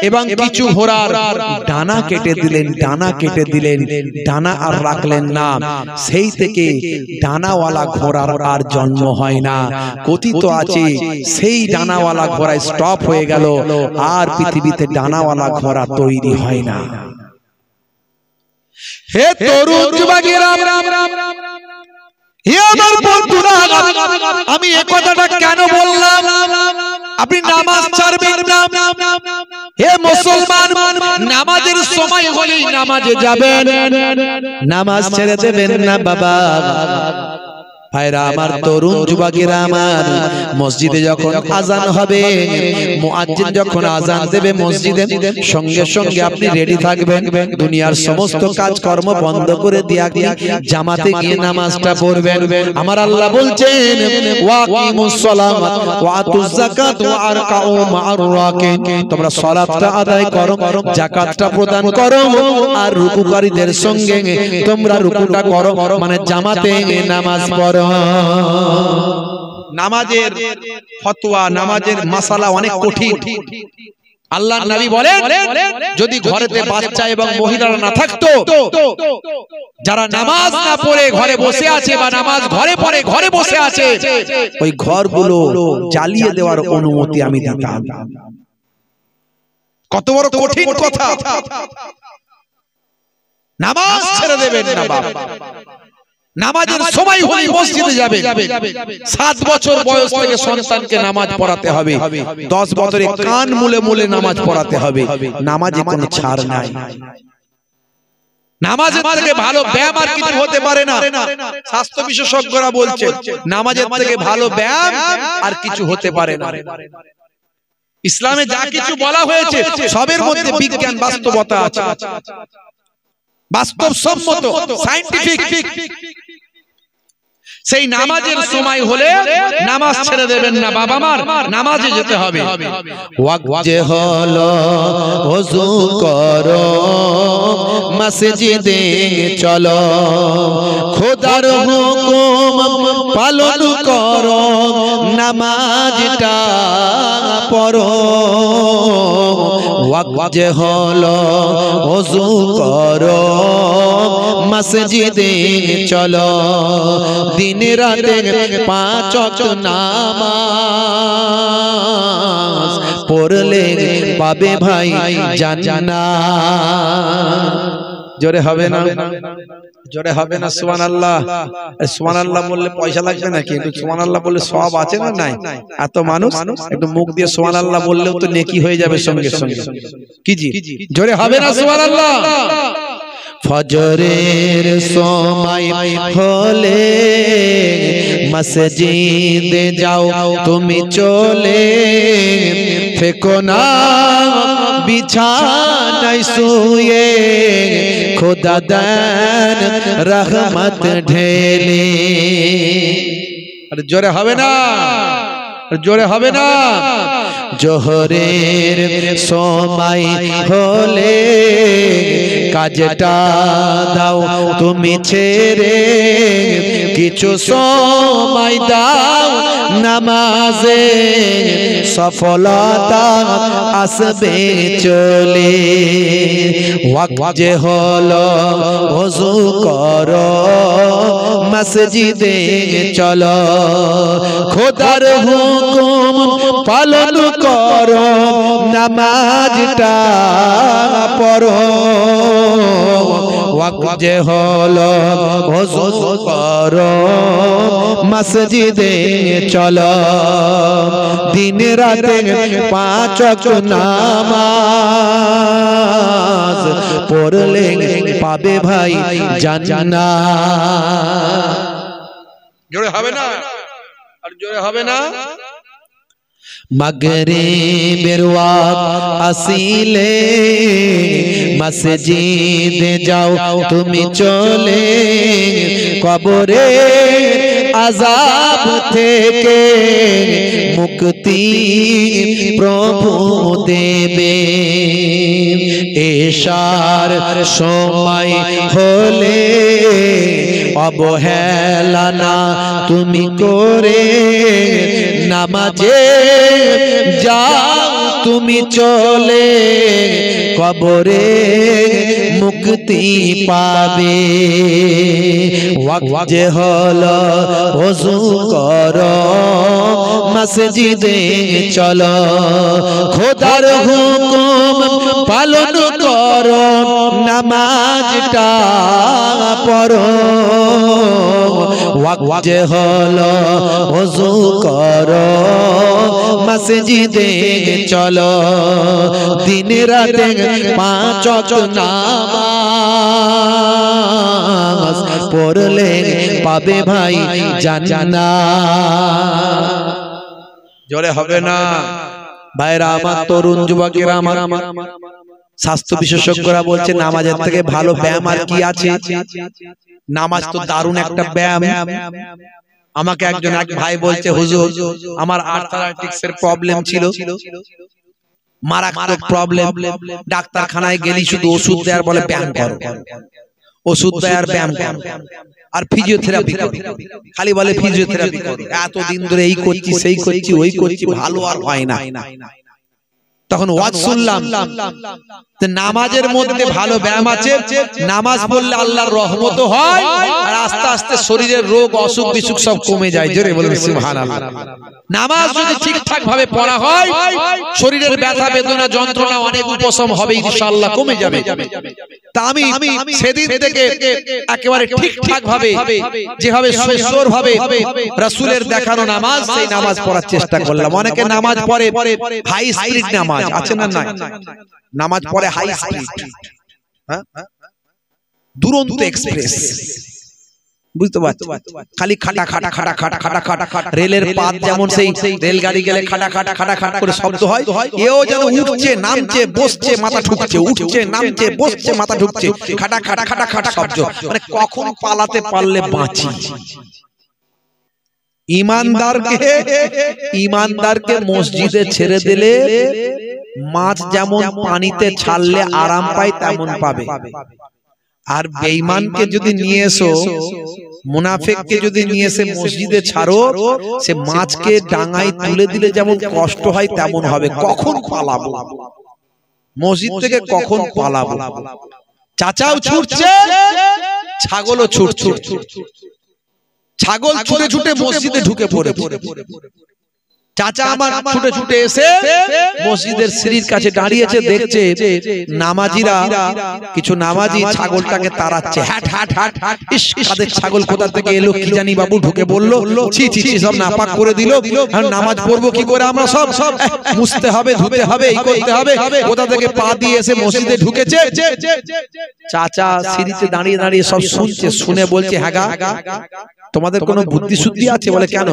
S1: এবং কিছু ঘোড়ার ডানা কেটে দিলেন, ডানা কেটে দিলেন, ডানা আর রাখলেন না। সেই থেকে ডানাওয়ালা ঘোড়ার আর জন্ম হয় না। কথিত আছে সেই ডানাওয়ালা ঘোড়া স্টপ হয়ে গেল, আর পৃথিবীতে ডানাওয়ালা ঘোড়া তৈরি হয় না। হে তরুণ যুবকেরা, হে আমার বন্ধুরা, আমি এই কথাটা কেন বললাম? আপনি নামাজ ছাড়বেন না। হে মুসলমান, নামাজের সময় হলেই নামাজে যাবেন, নামাজ ছেড়ে দেবেন না বাবা। ভাইরা আমার, তরুণ যুবকেরা আমার, মসজিদে যখন আজান হবে, মুয়াজ্জিন যখন আজান দেবে মসজিদে, সঙ্গে সঙ্গে আপনি রেডি থাকবেন। দুনিয়ার সমস্ত কাজকর্ম বন্ধ করে দিয়ে জামাতে গিয়ে নামাজটা পড়বেন। আমার আল্লাহ বলছেন, ওয়াকিমুস সালাত ওয়া আতুজ যাকাত ওয়া আরকাউ মা'আর রাকিন, তোমরা সালাতটা আদায় করো, যাকাতটা প্রদান করো, আর রুকুকারীদের সঙ্গে তোমরা রুকুটা করো, মানে জামাতে নামাজ পড়ো। নামাজের ফতোয়া, নামাজের মাসালা অনেক কঠিন। আল্লাহর নবী বলেন, যদি ঘরেতে বাচ্চা এবং মহিলারা না থাকতো, যারা নামাজ না পড়ে ঘরে বসে আছে, বা নামাজ ঘরে পড়ে ঘরে বসে আছে, ওই ঘরগুলো জ্বালিয়ে দেওয়ার অনুমতি আমি দিতাম। কত বড় কঠিন কথা! নামাজ ছেড়ে দেবেন না বাবা। নামাজের সময় হলেই মসজিদে যাবে। 7 বছর বয়স থেকে সন্তানকে নামাজ পড়াতে হবে, 10 বছরে কান মুলে মুলে নামাজ পড়াতে হবে। নামাজে কোনো ছাড় নাই। নামাজের থেকে ভালো ব্যায়াম আর কিছু হতে পারে না। স্বাস্থ্য বিশেষজ্ঞরা বলছে, নামাজের থেকে ভালো ব্যায়াম আর কিছু হতে পারে না। ইসলামে যা কিছু বলা হয়েছে সবের মধ্যে বিজ্ঞান, বাস্তবতা আছে, বাস্তবসম্মত, সায়েন্টিফিক। সেই নামাজের সময় হলে নামাজ ছেড়ে দেবেন না বাবা আমার, নামাজে যেতে হবে। ওয়াক্ত হলো, ওযু করো, মসজিদে চলো, খোদার হুকুম পালন করো, নামাজটা পড়ো। ওয়াক্ত হলো, ওযু করো, মসজিদে চলো, দিন রাতে 5 ওয়াক্ত নামাজ পড়লে পাবে ভাই জান্নাত। জোরে হবে না? জোরে হবে না? সুবহানাল্লাহ। সুবহানাল্লাহ বললে পয়সা লাগবে নাকি? একটু সুবহানাল্লাহ বললে সওয়াব আছে না নাই? এত মানুষ, একটু মুখ দিয়ে সুবহানাল্লাহ বললেও তো নেকি হয়ে যাবে সঙ্গে সঙ্গে। কি জি? জোরে হবে না সুবহানাল্লাহ? ফজরের সময় হলে মসজিদে যাও তুমি চলে, থেকো না বিছানায় শুয়ে, খোদা দেন রহমত ঢেলে। আরে জোরে হবে না? জোরে হবে না? জোহরের সময় হলে কাজটা দাও তুমি ছেড়ে, কিছু সময় দাও নামাজে, সফলতা আসবে চলে। ওয়াক্ত যে হলো ওযু করো মসজিদে চলো খোদার হুকুম পালন করো নামাজটা পড়ো ওয়াক্ত যে হলো ওযু করো মসজিদে চলো দিন রাতে 5 ওয়াক্ত নামাজ পড়লে পাবে ভাই জান্নাত জোরে হবে না আর জোরে হবে না মাগরিবের ওয়াক্ত আসিলে মসজিদে যাও তুমি চলে কবরে আযাব থেকে মুক্তি প্রভু দেবে এশার সময় হলে অবহেলা না তুমি করে নামাজে যাও তুমি চলে কবরে মুক্তি পাবে ওয়াক্ত যে হলো ওযু করো মসজিদে চলো খোদার হুকুম পালন করো নামাজটা পড়ো ওয়াক্ত যে হলো ওযু করো মসজিদে চলো দিন রাতে 5 ওয়াক্ত নামাজ পড়লে পাবে ভাই জান্নাত জোরে হবে না ভাইরা আমার তরুণ যুবকেরা আমার স্বাস্থ্য বিশেষজ্ঞরা বলছে নামাজের থেকে ভালো ব্যায়াম আর কি আছে নামাজ তো দারুণ একটা ব্যায়াম আমাকে এক ভাই বলছে হুজুর আমার আর্থারাইটিসের প্রবলেম ছিল মারাত্মক প্রবলেম ডাক্তারখানায় গেলি শুধু ওষুধ দেয় আর বলে ব্যায়াম করো ওষুধ দেয় আর ব্যায়াম করো আর ফিজিওথেরাপি খালি বলে ফিজিওথেরাপি করো এতদিন ধরে এই করছি সেই করছি ওই করছি ভালো আর হয় না তখন ওয়াজ শুনলাম যে নামাজের মধ্যে ভালো ব্যায়াম আছে নামাজ পড়লে আল্লাহর রহমত হয় আর আস্তে আস্তে শরীরের রোগ অসুখ বিসুখ সব কমে যায় জোরে বলুন সুবহানাল্লাহ নামাজ যদি ঠিকঠাক ভাবে পড়া হয় শরীরের ব্যথা বেদনা যন্ত্রণা অনেক উপশম হবে ইনশাআল্লাহ কমে যাবে তা আমি সেদিন থেকে একেবারে ঠিকঠাক ভাবে যেভাবে সুন্দর ভাবে রাসূলের দেখানো নামাজ সেই নামাজ পড়ার চেষ্টা করলাম অনেকে নামাজ পড়ে হাই স্পিড নামাজ আছে না না নামাজ পড়ে হাই স্পিড দুরন্ত এক্সপ্রেস বুঝতে পারছো খালি খাটা খাটা খাটা খাটা খাটা খাটা খাটা রেলের পাত যেমন সেই রেলগাড়ি গেলে খাটা খাটা খাটা খাটা করে শব্দ হয় এও যেন উঠছে নামছে বসছে মাথা ঠুকছে উঠছে নামছে বসছে মাথা ঠুকছে খাটা খাটা খাটা খাটা শব্দ মানে কখন পালাতে পারলে বাঁচি ইমানদারকে মসজিদে ছেড়ে দিলে মাছ যেমন পানিতে ছাড়লে আরাম পায় তেমন পাবে আর বেঈমানকে যদি নিয়ে এসো মুনাফিককে যদি নিয়ে এসে মসজিদে ছাড়ো সে মাছকে ডাঙায় তুলে দিলে যেমন কষ্ট হয় তেমন হবে কখন পালাবো মসজিদ থেকে কখন পালাবো চাচাও ছুটছে ছাগলও ছুটছে ছাগল ছুটে ছুটে মসজিদে ঢুকে পড়ে চাচা আমার ছুটে ছুটে এসে মসজিদের সিঁড়ির কাছে দাঁড়িয়েছে দেখছে নামাজিরা কিছু নামাজি ছাগলটাকে তাড়াচ্ছে হ্যাট হ্যাট হ্যাট হ্যাট ইস কাদের ছাগল কোথা থেকে এলো কি জানি বাবু ঢুকে বলল ছি ছি ছি সব নাপাক করে দিল আর নামাজ পড়বো কি করে আমরা সব সব মুছতে হবে ধুতে হবে এই করতে হবে কোথা থেকে পা দিয়ে এসে মসজিদে ঢুকেছে চাচা সিঁড়িতে দাঁড়িয়ে দাঁড়িয়ে সব শুনছে শুনে বলছে হ্যাঁ গা তোমাদের কোনো বুদ্ধি শুদ্ধি আছে বলে কেন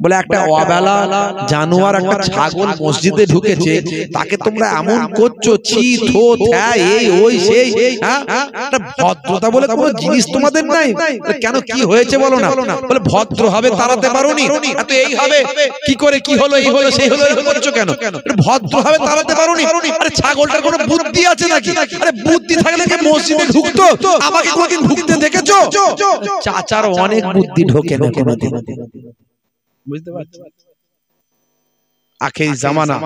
S1: বলে একটা অবেলা জানোয়ার একটা ছাগল মসজিদে ঢুকেছে তাকে তোমরা এমন করছো ছি থো থ্যা এই ওই সেই হ্যাঁ একটা ভদ্রতা বলে কোনো জিনিস তোমাদের নাই কেন কি হয়েছে বলো না বলে ভদ্র হবে তাড়াতে পারোনি এত এই হবে কি করে কি হলো এই হলো সেই হলো এরকম করছো কেন ভদ্র হবে তাড়াতে পারোনি আরে ছাগলটার কোনো বুদ্ধি আছে নাকি আরে বুদ্ধি থাকলে কি মসজিদে ঢুকতো আমাকে কোনদিন ঢুকতে দেখেছো চাচার অনেক বুদ্ধি ঢোকে না কোনদিন বুঝতে পারছো আখেরি জামানা,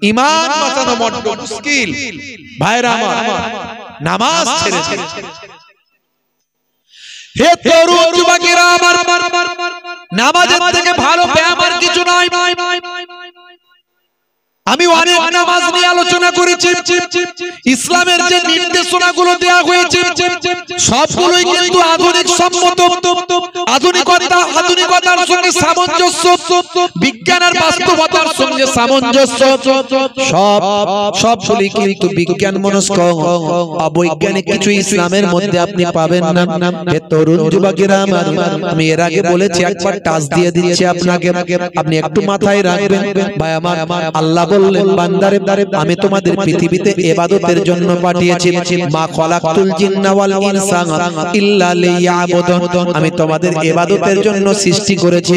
S1: ঈমান বাঁচানো বড় মুশকিল। ভাইরা আমার, নামাজ ছেড়ে হে তরুণ যুবকেরা আমার, নামাজের থেকে ভালো ব্যায়াম আর কিছু নয়। আমি অনেক নামাজ নিয়ে আলোচনা করেছি। ইসলামের যে নির্দেশনাগুলো দেওয়া হয়েছে সবগুলোই কিন্তু আধুনিক সম্মত, আধুনিকতার সঙ্গে সামঞ্জস্য, বিজ্ঞান আর বাস্তবতার সঙ্গে সামঞ্জস্য। সবগুলি কিন্তু বিজ্ঞান মনস্ক, অবৈজ্ঞানিক কিছু ইসলামের মধ্যে আপনি পাবেন না। হে তরুণ যুবকেরা আমার, আমি এর আগে বলেছি, একবার টাচ দিয়ে দিচ্ছি আপনাকে, আপনি একটু মাথায় রাখবেন। ভাই আমার, আল্লাহ বললেন বান্দারে, আমি তোমাদের পৃথিবীতে ইবাদতের জন্য পাঠিয়েছি। মা খলাকতুল জিন্না ওয়াল ইনসানা ইল্লা লিয়াবুদুন, আমি তোমাদের ইবাদতের জন্য সৃষ্টি করেছি।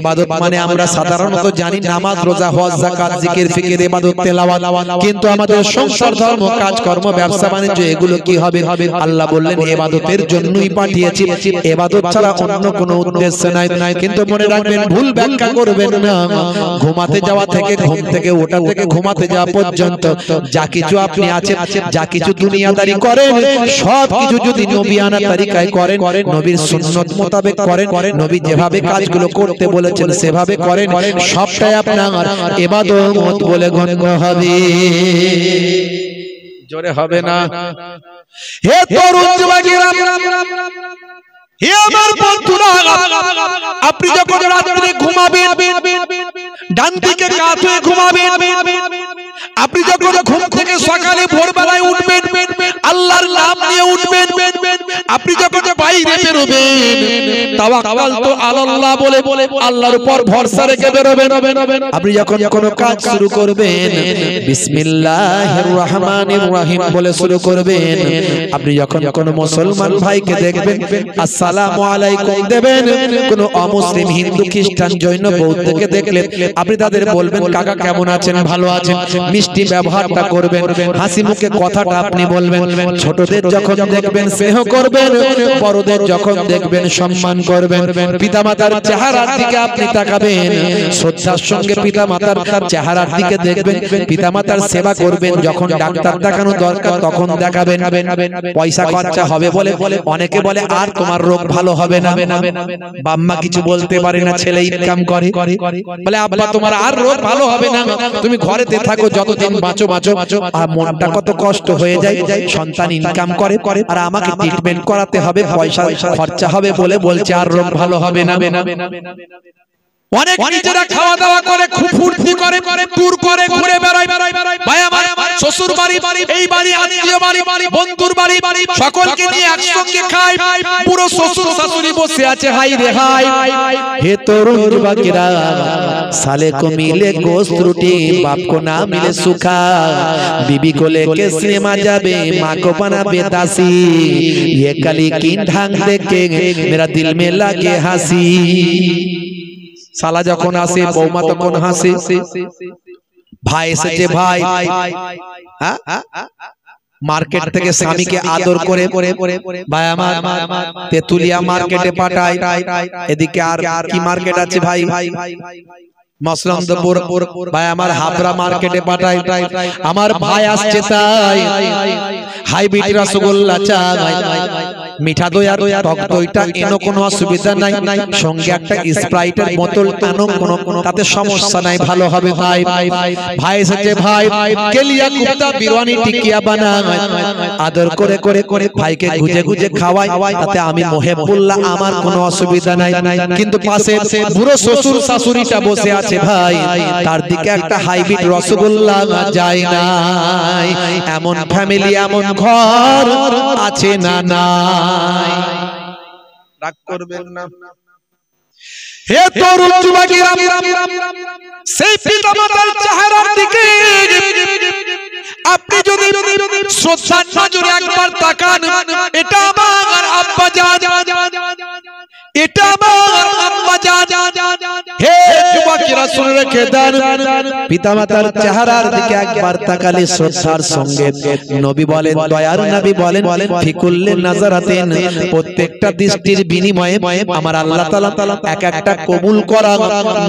S1: ইবাদত মানে আমরা সাধারণত জানি নামাজ, রোজা, হজ, যাকাত, জিকির, ফিকির, ইবাদত, তেলাওয়াত। কিন্তু আমাদের সংসার, ধর্ম, কাজকর্ম, ব্যবসা বাণিজ্য এগুলো কি হবে? আল্লাহ বললেন ইবাদতের জন্যই পাঠিয়েছি, ইবাদত ছাড়া অন্য কোনো উদ্দেশ্য নাই। কিন্তু মনে রাখবেন, ভুল ব্যাখ্যা করবেন না। ঘুমাতে যাওয়া থেকে, ঘুম থেকে ওঠা থেকে ঘুমাতে যাওয়া পর্যন্ত যা কিছু আপনি আছেন, যা কিছু দুনিয়াদারি করেন, সব কিছু যদি নবিয়ানা তরিকায় করেন, নবীর সুন্নত মোতাবেক করেন, নবী যেভাবে কাজগুলো করতে বলেছেন সেভাবে করেন, সবটাই আপনার ইবাদত বলে গণ্য হবে। জোরে হবে না? হে তরুণ যুবকেরা, হে আমার বন্ধুরা, আপনি যখন রাতে ঘুমাবেন, ডান দিকে কাত হয়ে ঘুমাবেন। আপনি যখন ঘুম থেকে সকালে ভোরবেলায় উঠবেন, আল্লাহর নাম নিয়ে উঠবেন। আপনি যখন বাইরে বেরোবেন, তাওয়াক্কালতু আলাল্লাহ বলে আল্লাহর উপর ভরসা রেখে বেরোবেন। আপনি যখন কোনো কাজ শুরু করবেন, বিসমিল্লাহির রহমানির রহিম বলে শুরু করবেন। আপনি যখন কোনো মুসলমান ভাইকে দেখবেন, আসসালামু আলাইকুম দেবেন। কোনো অমুসলিম, হিন্দু, খ্রিস্টান, জৈন, বৌদ্ধকে দেখলে আপনি তাদের বলবেন, কাকা কেমন আছেন? ভালো আছেন। মিষ্টি ব্যবহারটা করবেন, হাসি মুখে কথাটা আপনি বলবেন। ছোটদের যখন দেখবেন স্নেহ করবেন, বড়দের যখন দেখবেন সম্মান করবেন। পিতামাতার চেহারার দিকে আপনি তাকাবেন, শ্রদ্ধার সঙ্গে পিতামাতার চেহারার দিকে দেখবেন। পিতামাতার সেবা করবেন, যখন ডাক্তার দেখানো দরকার তখন দেখাবেন। পয়সা খরচা হবে বলে অনেকে বলে আর তোমার রোগ ভালো হবে না। বাম্মা কিছু বলতে পারে না, ছেলে ইনকাম করে, বলে আব্বা তোমার আর রোগ ভালো হবে না, তুমি ঘরেতে থাকো, যতদিন বাঁচো। আর মনটা কত কষ্ট হয়ে যায়। সন্তান ইনকাম করে আর আমাকে ট্রিটমেন্ট করাতে হবে, পয়সা খরচা হবে বলে বলছে আর রোগ ভালো হবে না। অনেক নিজেরা খাওয়া দাওয়া করে, খুব ফুর্তি করে, ট্যুর করে, ঘুরে বেড়ায়। ভাই আমার, শ্বশুর বাড়ি, এই বাড়ি, আত্মীয় বাড়ি, বন্ধুর বাড়ি, সকলকে নিয়ে একসঙ্গে খায়। পুরো শ্বশুর শাশুড়ি বসে আছে, হাই রে হাই। হে তরুণ যুবকেরা, साले को मिले गोश्त रोटी, बाप को ना मिले सूखा, बीबी को लेके सिनेमा जाबे, माँ को बनाबे दासी। ये कली की ढंग देख के मेरा दिल में लगे हंसी। साला যখন আসে, বৌমা তখন হাসে। ভাই এসেছে, ভাই মার্কেট থেকে স্বামীকে আদর করে ভাই আমার তেতুলিয়া মার্কেটে পাঠায়। এদিকে আর কি মার্কেট আছে ভাই? মসলন্দপুর। ভাই আমার হাবড়া মার্কেটে পাঠায়। আমার ভাই আসছে তাই হাইব্রিড রসগোল্লা চাই, মিঠা দই আর টক দইটা এনো, কোনো অসুবিধা নাই। সঙ্গে একটা স্প্রাইটের বোতল আনো, কোনো তাতে সমস্যা নাই, ভালো হবে। ভাই ভাই এসেছে, ভাই কেলিয়া কুপ্তা বিরিয়ানি টিকিয়া বানায়, আদর করে ভাইকে গুজে গুজে খাওয়ায়। তাতে আমি মোহেবুল্লাহ, আমার কোনো অসুবিধা নাই। কিন্তু পাশে বুড়ো শ্বশুর শাশুড়িটা বসে আছে ভাই, তার দিকে একটা হাইব্রিড রসগোল্লা যায় নাই। এমন ফ্যামিলি, এমন ঘর আছে না নাই? রাগ করবেন না। হে তরুণ যুবকেরা, সেই পিতামাতার চেহারার দিকে আপনি যদি শ্রদ্ধার নজরে একবার তাকান, এটা আমার আব্বা জান, এটা আমার আম্মা জান। হে যুবক বাচ্চারা শুনে রেখে দেন, পিতামাতার চেহারার দিকে একবার তাকালে শ্রদ্ধার সঙ্গে নবী বলেন, দয়ার নবী বলেন, ফিকুল্লে নাজারাতিন, প্রত্যেকটা দৃষ্টির বিনিময়ে আমার আল্লাহ তাআলা এক একটা কবুল করা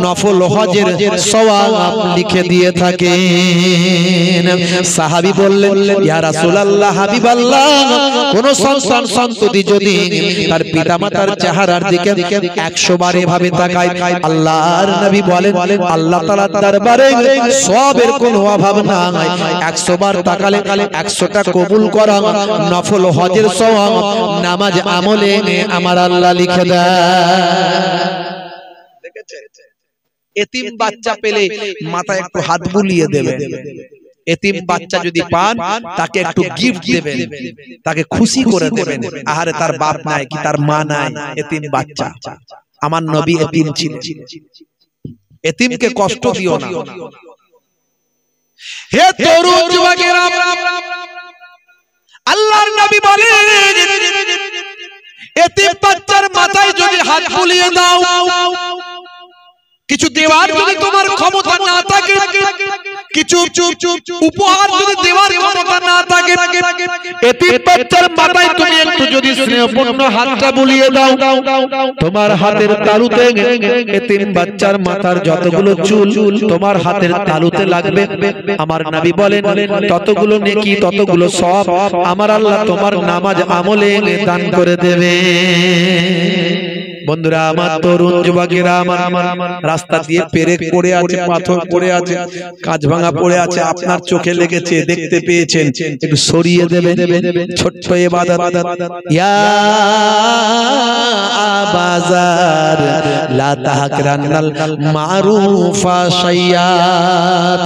S1: নফল হজের সওয়াব লিখে দিয়ে থাকেন। সাহাবী বললেন, ইয়া রাসূলুল্লাহ, হাবিবাল্লাহ, কোন সন্তান সন্ততি যদি তার পিতামাতার চেহারার দিকে 100 বার এভাবে তাকায়, আল্লাহর নবী বলেন আল্লাহ তাআলার দরবারে সওয়াবের কোনো অভাব নাই। 100 বার তাকালে 100টা কবুল করা নফল হজের সওয়াব নামাজ আমলে আমার আল্লাহ লিখে দেয়। দেখেছেন, এতিম বাচ্চা পেলে মাথায় একটু হাত বুলিয়ে দেবে। এতিম বাচ্চা যদি পান, তাকে একটু গিফট দেবেন, তাকে খুশি করে দেবেন। আহারে, তার বাপ নাই কি তার মা নাই, এতিম বাচ্চা। আমার নবী এতিম ছিলেন। এতিমকে কষ্ট দিও না। হে তরুণ যুবকেরা, আল্লাহর নবী বলেন, এতিম বাচ্চার মাথায় যদি হাত বুলিয়ে দাও, কিছু দেওয়ার যদি তোমার ক্ষমতা না থাকে, কিছু উপহার যদি দেওয়ার ক্ষমতা না থাকে, এতিম বাচ্চার মাথায় তুমি একটু যদি স্নেহপূর্ণ হাতটা বুলিয়ে দাও, তোমার হাতের তালুতে এতিম বাচ্চার মাথার যতগুলো চুল তোমার হাতের তালুতে লাগবে, আমার নবী বলেন ততগুলো নেকি, ততগুলো সওয়াব আমার আল্লাহ তোমার নামাজ আমলে দান করে দেবে। বন্ধুরা আমার, তরুণ যুবকেরা আমার, রাস্তা দিয়ে পেরেক পড়ে আছে, পাথর পড়ে আছে, কাঁচ ভাঙা পড়ে আছে, আপনার চোখে লেগেছে, দেখতে পেয়েছেন, একটু সরিয়ে দেবে। ছোট্ট ইবাদত, ইয়া বাজার লা তাহকিরান্নাল মারুফা শাইয়াত।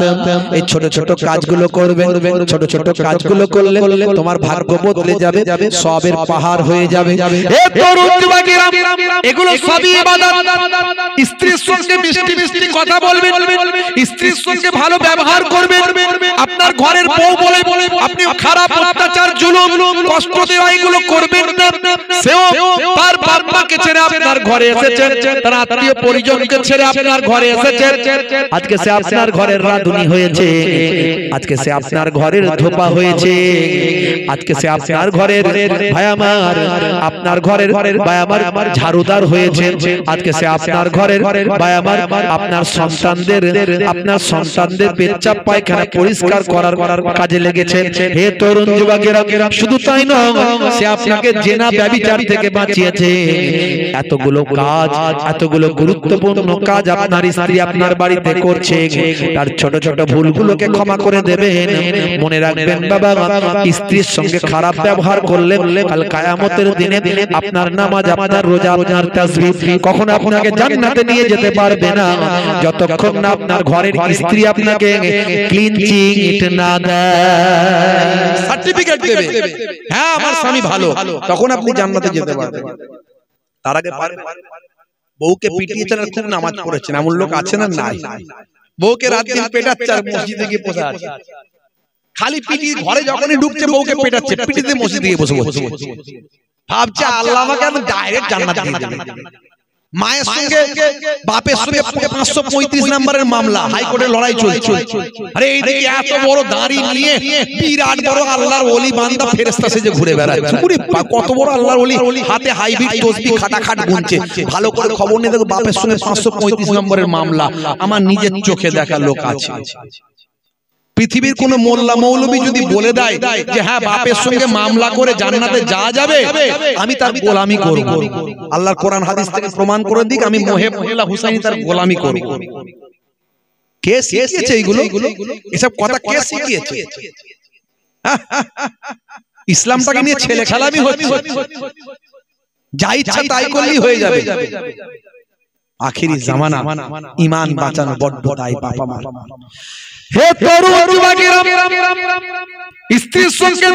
S1: এই ছোট ছোট কাজগুলো করবেন, ছোট ছোট কাজগুলো করলে তোমার ভাগ্য বদলে যাবে, সওয়াবের পাহাড় হয়ে যাবে। হে তরুণ যুবকেরা, এগুলো সবই ইবাদত। স্ত্রীর সঙ্গে মিষ্টি মিষ্টি কথা বলবেন, স্ত্রীর সঙ্গে ভালো ব্যবহার করবেন। আপনার ঘরের বউ বলে আপনি খারাপ অত্যাচার, জুলুম, কষ্ট দেওয়া এগুলো করবেন না। সেও তার বাপ মাকে ছেড়ে আপনার ঘরে এসেছেন, তার আত্মীয় পরিজনকে ছেড়ে আপনার ঘরে এসেছেন। আজকে সে আপনার ঘরের রাঁধুনি হয়েছে, আজকে সে আপনার ঘরের ধোপা হয়েছে, আজকে সে আপনার ঘরের ভাই আমার, আপনার ঘরের ভাই আমার ঝাড়ুদার হয়েছে, আজকে সে আপনার ঘরের ভাই আমার, আপনার সন্তানদের পেচ্ছাপ পায়খানা পরিষ্কার করার কাজে লেগেছে। হে তরুণ যুবকেরা, শুধু তাই নয়, সে আপনাকে জেনা ব্যভিচার থেকে বাঁচিয়েছে। এতগুলো কাজ, এতগুলো গুরুত্বপূর্ণ কাজ আপনার স্ত্রী আপনার বাড়িতে করছে, তার ছোট ছোট ভুলগুলোকে ক্ষমা করে দেবেন। মনে রাখবেন বাবা, স্ত্রীর সঙ্গে খারাপ ব্যবহার করলে কাল কিয়ামতের দিনে আপনার নামাজ, আপনার রোজা, আপনার তাসবিহ কখনো আপনাকে জান্নাতে নিয়ে যেতে পারবে না, যতক্ষণ না আপনার ঘরের স্ত্রী আপনাকে ক্লিন চিট না দেয়, সার্টিফিকেট দেবে, হ্যাঁ আমার স্বামী ভালো, তখন আপনি জান্নাতে যেতে পারবেন। তার আগে পারবেন? বউকে পিটিয়েছেন আর খুব নামাজ পড়েছেন, এমন লোক আছে না? নাই। বউকে রাত দিন পেটাচ্ছে আর মসজিদে গিয়ে বসে আছে, খালি পিটি, ঘরে যখনই ঢুকছে বউকে পেটাচ্ছে, পিটিতে মসজিদে গিয়ে বসে বসে ভাবছে আল্লাহ আমাকে ডাইরেক্ট জান্নাত দিয়ে দেবে। মায়ের সঙ্গে বাপের সঙ্গে 535 নম্বরের মামলা, হাইকোর্টে লড়াই চলছে। আরে এইদিকে এত বড় দাড়ি নিয়ে বিরাট বড় আল্লাহর ওলি বান্দা ফেরেশতা সেজে ঘুরে বেড়াচ্ছে। কত বড় আল্লাহর ওলি, হাতে হাইব্রিড তসবিহ খাটাখাট গুনছে। ভালো করে খবর নিয়ে দেখো, বাপের সঙ্গে 535 নম্বরের মামলা। আমার নিজের চোখে দেখা লোক আছে। পৃথিবীর কোন মোল্লা মৌলবী যদি বলে দেয় যে হ্যাঁ বাপের সঙ্গে মামলা করে জান্নাতে যাওয়া যাবে, আমি তার গোলামি করব। আল্লাহর কোরআন হাদিস থেকে প্রমাণ করে দিক, আমি মোহেবুল্লাহ হুসাইনি তার গোলামি করব। কে শিখিয়েছে এইগুলো? এসব কথা কে শিখিয়েছে? ইসলামটাকে নিয়ে ছেলে খেলামি হচ্ছে, যা ইচ্ছা তাই করলেই হয়ে যাবে। আখিরি জামানা, ঈমান বাঁচানো বড্ড দায় বাবা মা। হে তরুণ যুবকেরা, স্ত্রীর সঙ্গে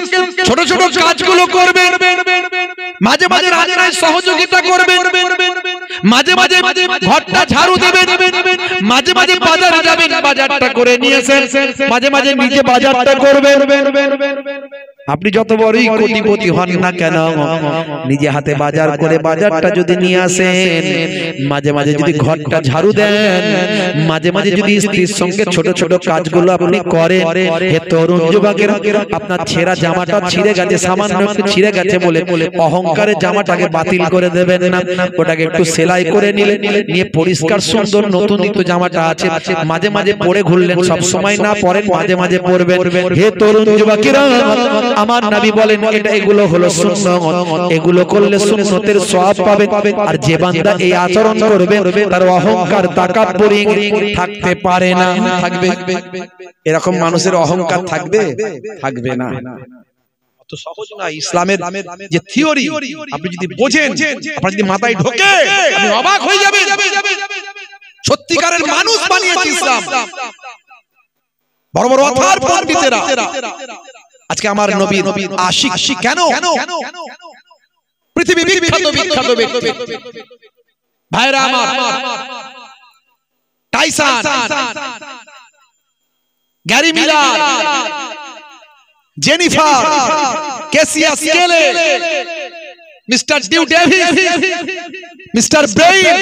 S1: ছোট ছোট কাজগুলো করবেন, মাঝে মাঝে রান্নায় সহযোগিতা করবেন, মাঝে মাঝে ঘরটা ঝাড়ু দেবেন, মাঝে মাঝে বাজারে যাবেন, বাজারটা করে নিয়ে এসেন, মাঝে মাঝে নিজে বাজারটা করবেন। আপনি যত বড়ই কোটিপতি হন না কেন, নিজে হাতে বাজার করে বাজারটা যদি নিয়ে আসেন, মাঝে মাঝে যদি ঘরটা ঝাড়ু দেন, মাঝে মাঝে যদি স্ত্রীর সঙ্গে ছোট ছোট কাজগুলো আপনি করেন, হে তরুণ যুবকেরা, আপনার ছেঁড়া জামাটা ছিঁড়ে গেছে, সামান্য একটু ছিঁড়ে গেছে বলে অহংকারে জামাটাকে বাতিল করে দেবেন না, ওটাকে একটু সেলাই করে নিয়ে পরিষ্কার সুন্দর নতুন নিত্য জামাটা আছে, মাঝে মাঝে পরে ঘুরলেন, সব সময় না পরেন, মাঝে মাঝে পরবেন। হে তরুণ যুবকেরা, আমার নবী বলেন এগুলো হলো সুন্নাত, এগুলো করলে সুন্নতের সওয়াব পাবে। আর যে বান্দা এই আচরণ করবে তার অহংকার তাকাব্বুরি থাকতে পারে না। থাকবে এরকম মানুষের অহংকার থাকবে? থাকবে না। অত সহজ না ইসলামের যে থিওরি, আপনি যদি বোঝেন, আপনার যদি মাথায় ঢোকে, আপনি অবাক হয়ে যাবেন। সত্যিকারের মানুষ বানিয়েছে ইসলাম, বড় বড় অথার পণ্ডিতেরা। আজকে আমার নবীর আশিক কেন? পৃথিবী বিখ্যাত বিখ্যাত ব্যক্তি ভাইরা আমার, টাইসন, গ্যারি মিলার, জেনিফার, কেসিয়া স্কেলে, মিস্টার ডিউ ডেভিস, মিস্টার ব্রেইন,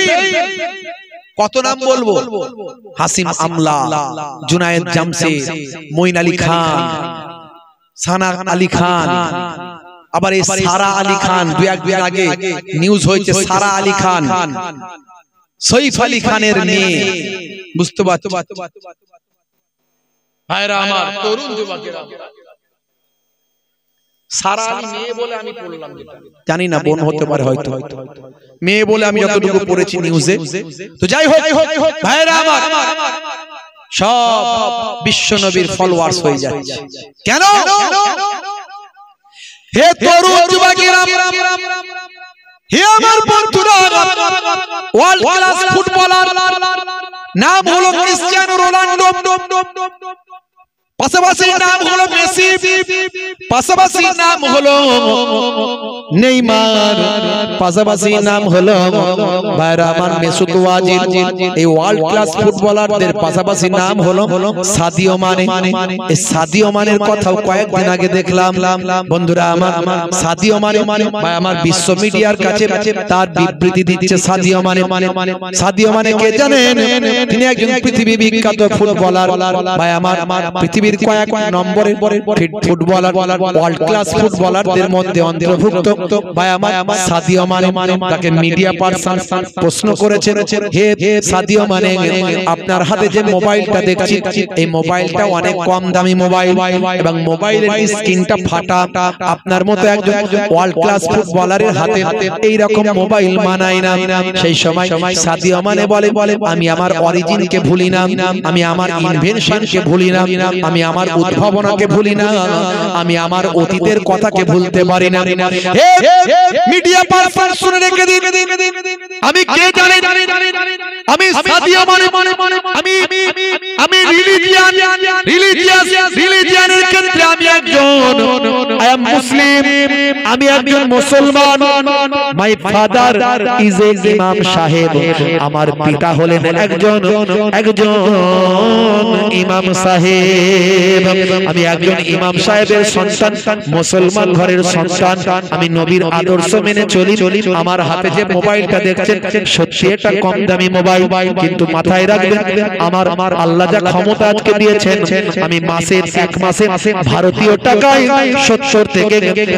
S1: কত নাম বলবো, হাসিম আমলা, জুনায়েদ জামশেদ, মঈন আলী খান, সানা আলী খান, আবার এই সারা আলী খান, দুই একদিন আগে নিউজ হয়েছে সারা আলী খান সৈফ আলী খানের মেয়ে, বুঝতে পারছো ভাইরা আমার, তরুণ যুবকেরা, সারা আলী মেয়ে বলে আমি পড়লাম, জানি না বোন হতে পারে, হয়তো মেয়ে বলে আমি যতটুকু পড়েছি নিউজে। তো যাই হোক ভাইরা আমার, সব বিশ্ব নবীর ফলোয়ার্স হয়ে যাচ্ছে কেন? হে তরুণ যুবকেরা, হে আমার বন্ধুরা, ওয়ার্ল্ড ক্লাস ফুটবলার নাম হলো ক্রিস্টিয়ানো রোনাল্ডো, পাশাপাশি নাম হলো মেসি, পাশাপাশি নাম হলো নেইমার, পাশাপাশি নাম হলো ভাইরা আমার মেসুত ওয়াজিল। এই ওয়ার্ল্ড ক্লাস ফুটবলারদের পাশাপাশি নাম হলো সাদিও মানে। এই সাদিও মানের কথাও কয়েকদিন আগে দেখলাম। বন্ধুরা আমার, সাদিও মানে ভাই আমার বিশ্ব মিডিয়ার কাছে তার বিবৃতি দিচ্ছে সাদিও মানে। সাদিও মানে কে জানেন? তিনি একজন পৃথিবী বিখ্যাত ফুটবলার ভাই আমার, পৃথিবীর কয়েক নম্বরের ফুটবলার, ওয়ার্ল্ড ক্লাস ফুটবলারদের মধ্যে অন্তর্ভুক্ত ভাই আমার সাদিও মানে। তাকে মিডিয়া পারসন প্রশ্ন করেছেন, হে সাদিও মানে, আপনার হাতে যে মোবাইলটা দেখছি, এই মোবাইলটা অনেক কম দামি মোবাইল এবং মোবাইলের স্ক্রিনটা ফাটা, আপনার মতো একজন ওয়ার্ল্ড ক্লাস ফুটবলারের হাতে এই রকম মোবাইল মানায় না। সেই সময় সাদিও মানে বলে, আমি আমার অরিজিনকে ভুলি না, আমি আমার ইনভেনশনকে ভুলি না, আমি আমার উদ্ভাবনাকে ভুলি না, আমি আমার অতীতের কথাকে ভুলতে পারি না। হে মিডিয়া পারসন শুনে রেখে দিন, আমি কে জানেন? আমি সাদিও মানে, আমি রিলিজিয়ানের ক্ষেত্রে আমি একজন, আই এম মুসলিম, আমি একজন মুসলমান। মাই ফাদার ইজ এ ইমাম সাহেব, আমার পিতা হলেন একজন ইমাম সাহেব, আমি একজন ইমাম সাহেবের সন্তান, মুসলমান ঘরের সন্তান, আমি নবীর আদর্শ মেনে চলি। আমার হাতে যে মোবাইলটা দেখছেন সত্যি এটা কম দামি মোবাইল, কিন্তু মাথায় রাখবেন আমার আল্লাহ যা ক্ষমতা আজকে দিয়েছেন, আমি এক মাসে ভারতীয় টাকায় 70 থেকে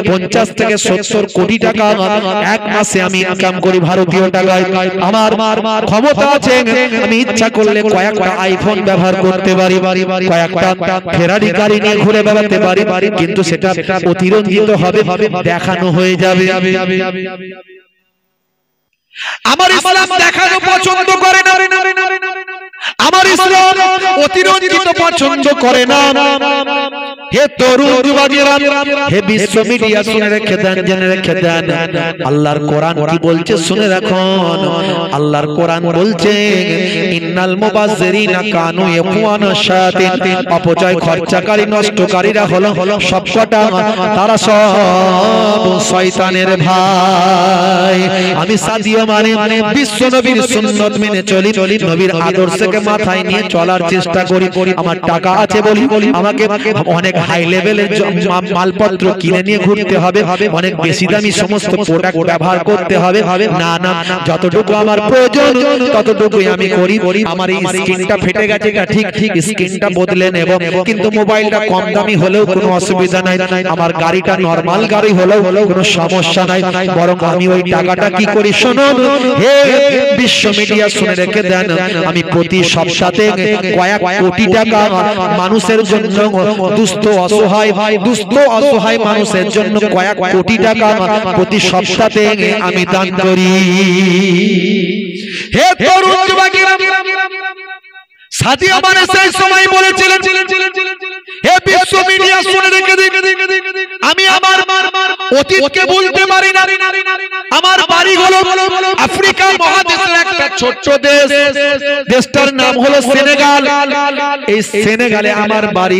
S1: 50 থেকে 70 কোটি টাকা এক মাসে আমি ইনকাম করি ভারতীয় টাকায়। আমার ক্ষমতা আছে, আমি ইচ্ছা করলে কয়েকটা আইফোন ব্যবহার করতে পারি, কয়েকটা ফেরারি গাড়ি নিয়ে ঘুরে বেড়াতে পারি, কিন্তু সেটা অতিরঞ্জিত হবে, দেখানো হয়ে যাবে। আমার ইসলাম দেখানো পছন্দ করে না, আমার ইসলাম অতিরঞ্জিত পছন্দ করে না। হে তরুণ যুবকেরা, হে বিশ্ব মিডিয়া শুনে রেখে দেন, জেনে রেখে দেন, আল্লাহর কোরআন কি বলছে শুনে রাখুন। আল্লাহর কোরআন বলছে, ইন্নাল মুবাজ্জিরিনা কানু ইয়াকুনা শায়াতিন, অপচয় খরচাকারী নষ্টকারীরা হলো সবকটা, তারা সব শয়তানের ভাই। আমি সাদিও মানে বিশ্ব নবীর সুন্নাত মেনে চলি, নবীর আদর্শকে মাথায় নিয়ে চলার চেষ্টা করি। আমার টাকা আছে বলি আমাকে অনেক হাই লেভেলের মালপত্র কিনে নিয়ে ঘুরতে হবে, অনেক বেশি দামি সমস্ত প্রোডাক্ট ব্যবহার করতে হবে। না না, যতটুকু আমার প্রয়োজন ততটুকুই আমি করি। আমার এই স্ক্রিনটা ফেটে গেছে, এটা ঠিক ঠিক স্ক্রিনটা বদলে নেব, কিন্তু মোবাইলটা কম দামি হলেও কোনো অসুবিধা নাই, আমার গাড়িটা নরমাল গাড়ি হলেও কোনো সমস্যা নাই। বরং আমি ওই টাকাটা কি করি শুনুন, হে বিশ্ব মিডিয়া শুনে রেখে দেন, আমি প্রতি সপ্তাহে কয়েক কোটি টাকা মানুষের জন্য, দুস্থ অসহায় মানুষের জন্য কয়েক কোটি টাকা প্রতি সপ্তাহে আমি দান করি। হে তরুণ যুবকেরা, সাদিয়া মানে সেই সময় বলেছিলেন, হে বিশ্ব মিডিয়া শুনে রেখে দিন, আমি আমার অতীতকে ভুলতে পারি না। আমার বাড়ি হলো আফ্রিকা মহাদেশের একটা ছোট্ট দেশ, দেশটার নাম হলো সেনেগাল। এই সেনেগালে আমার বাড়ি।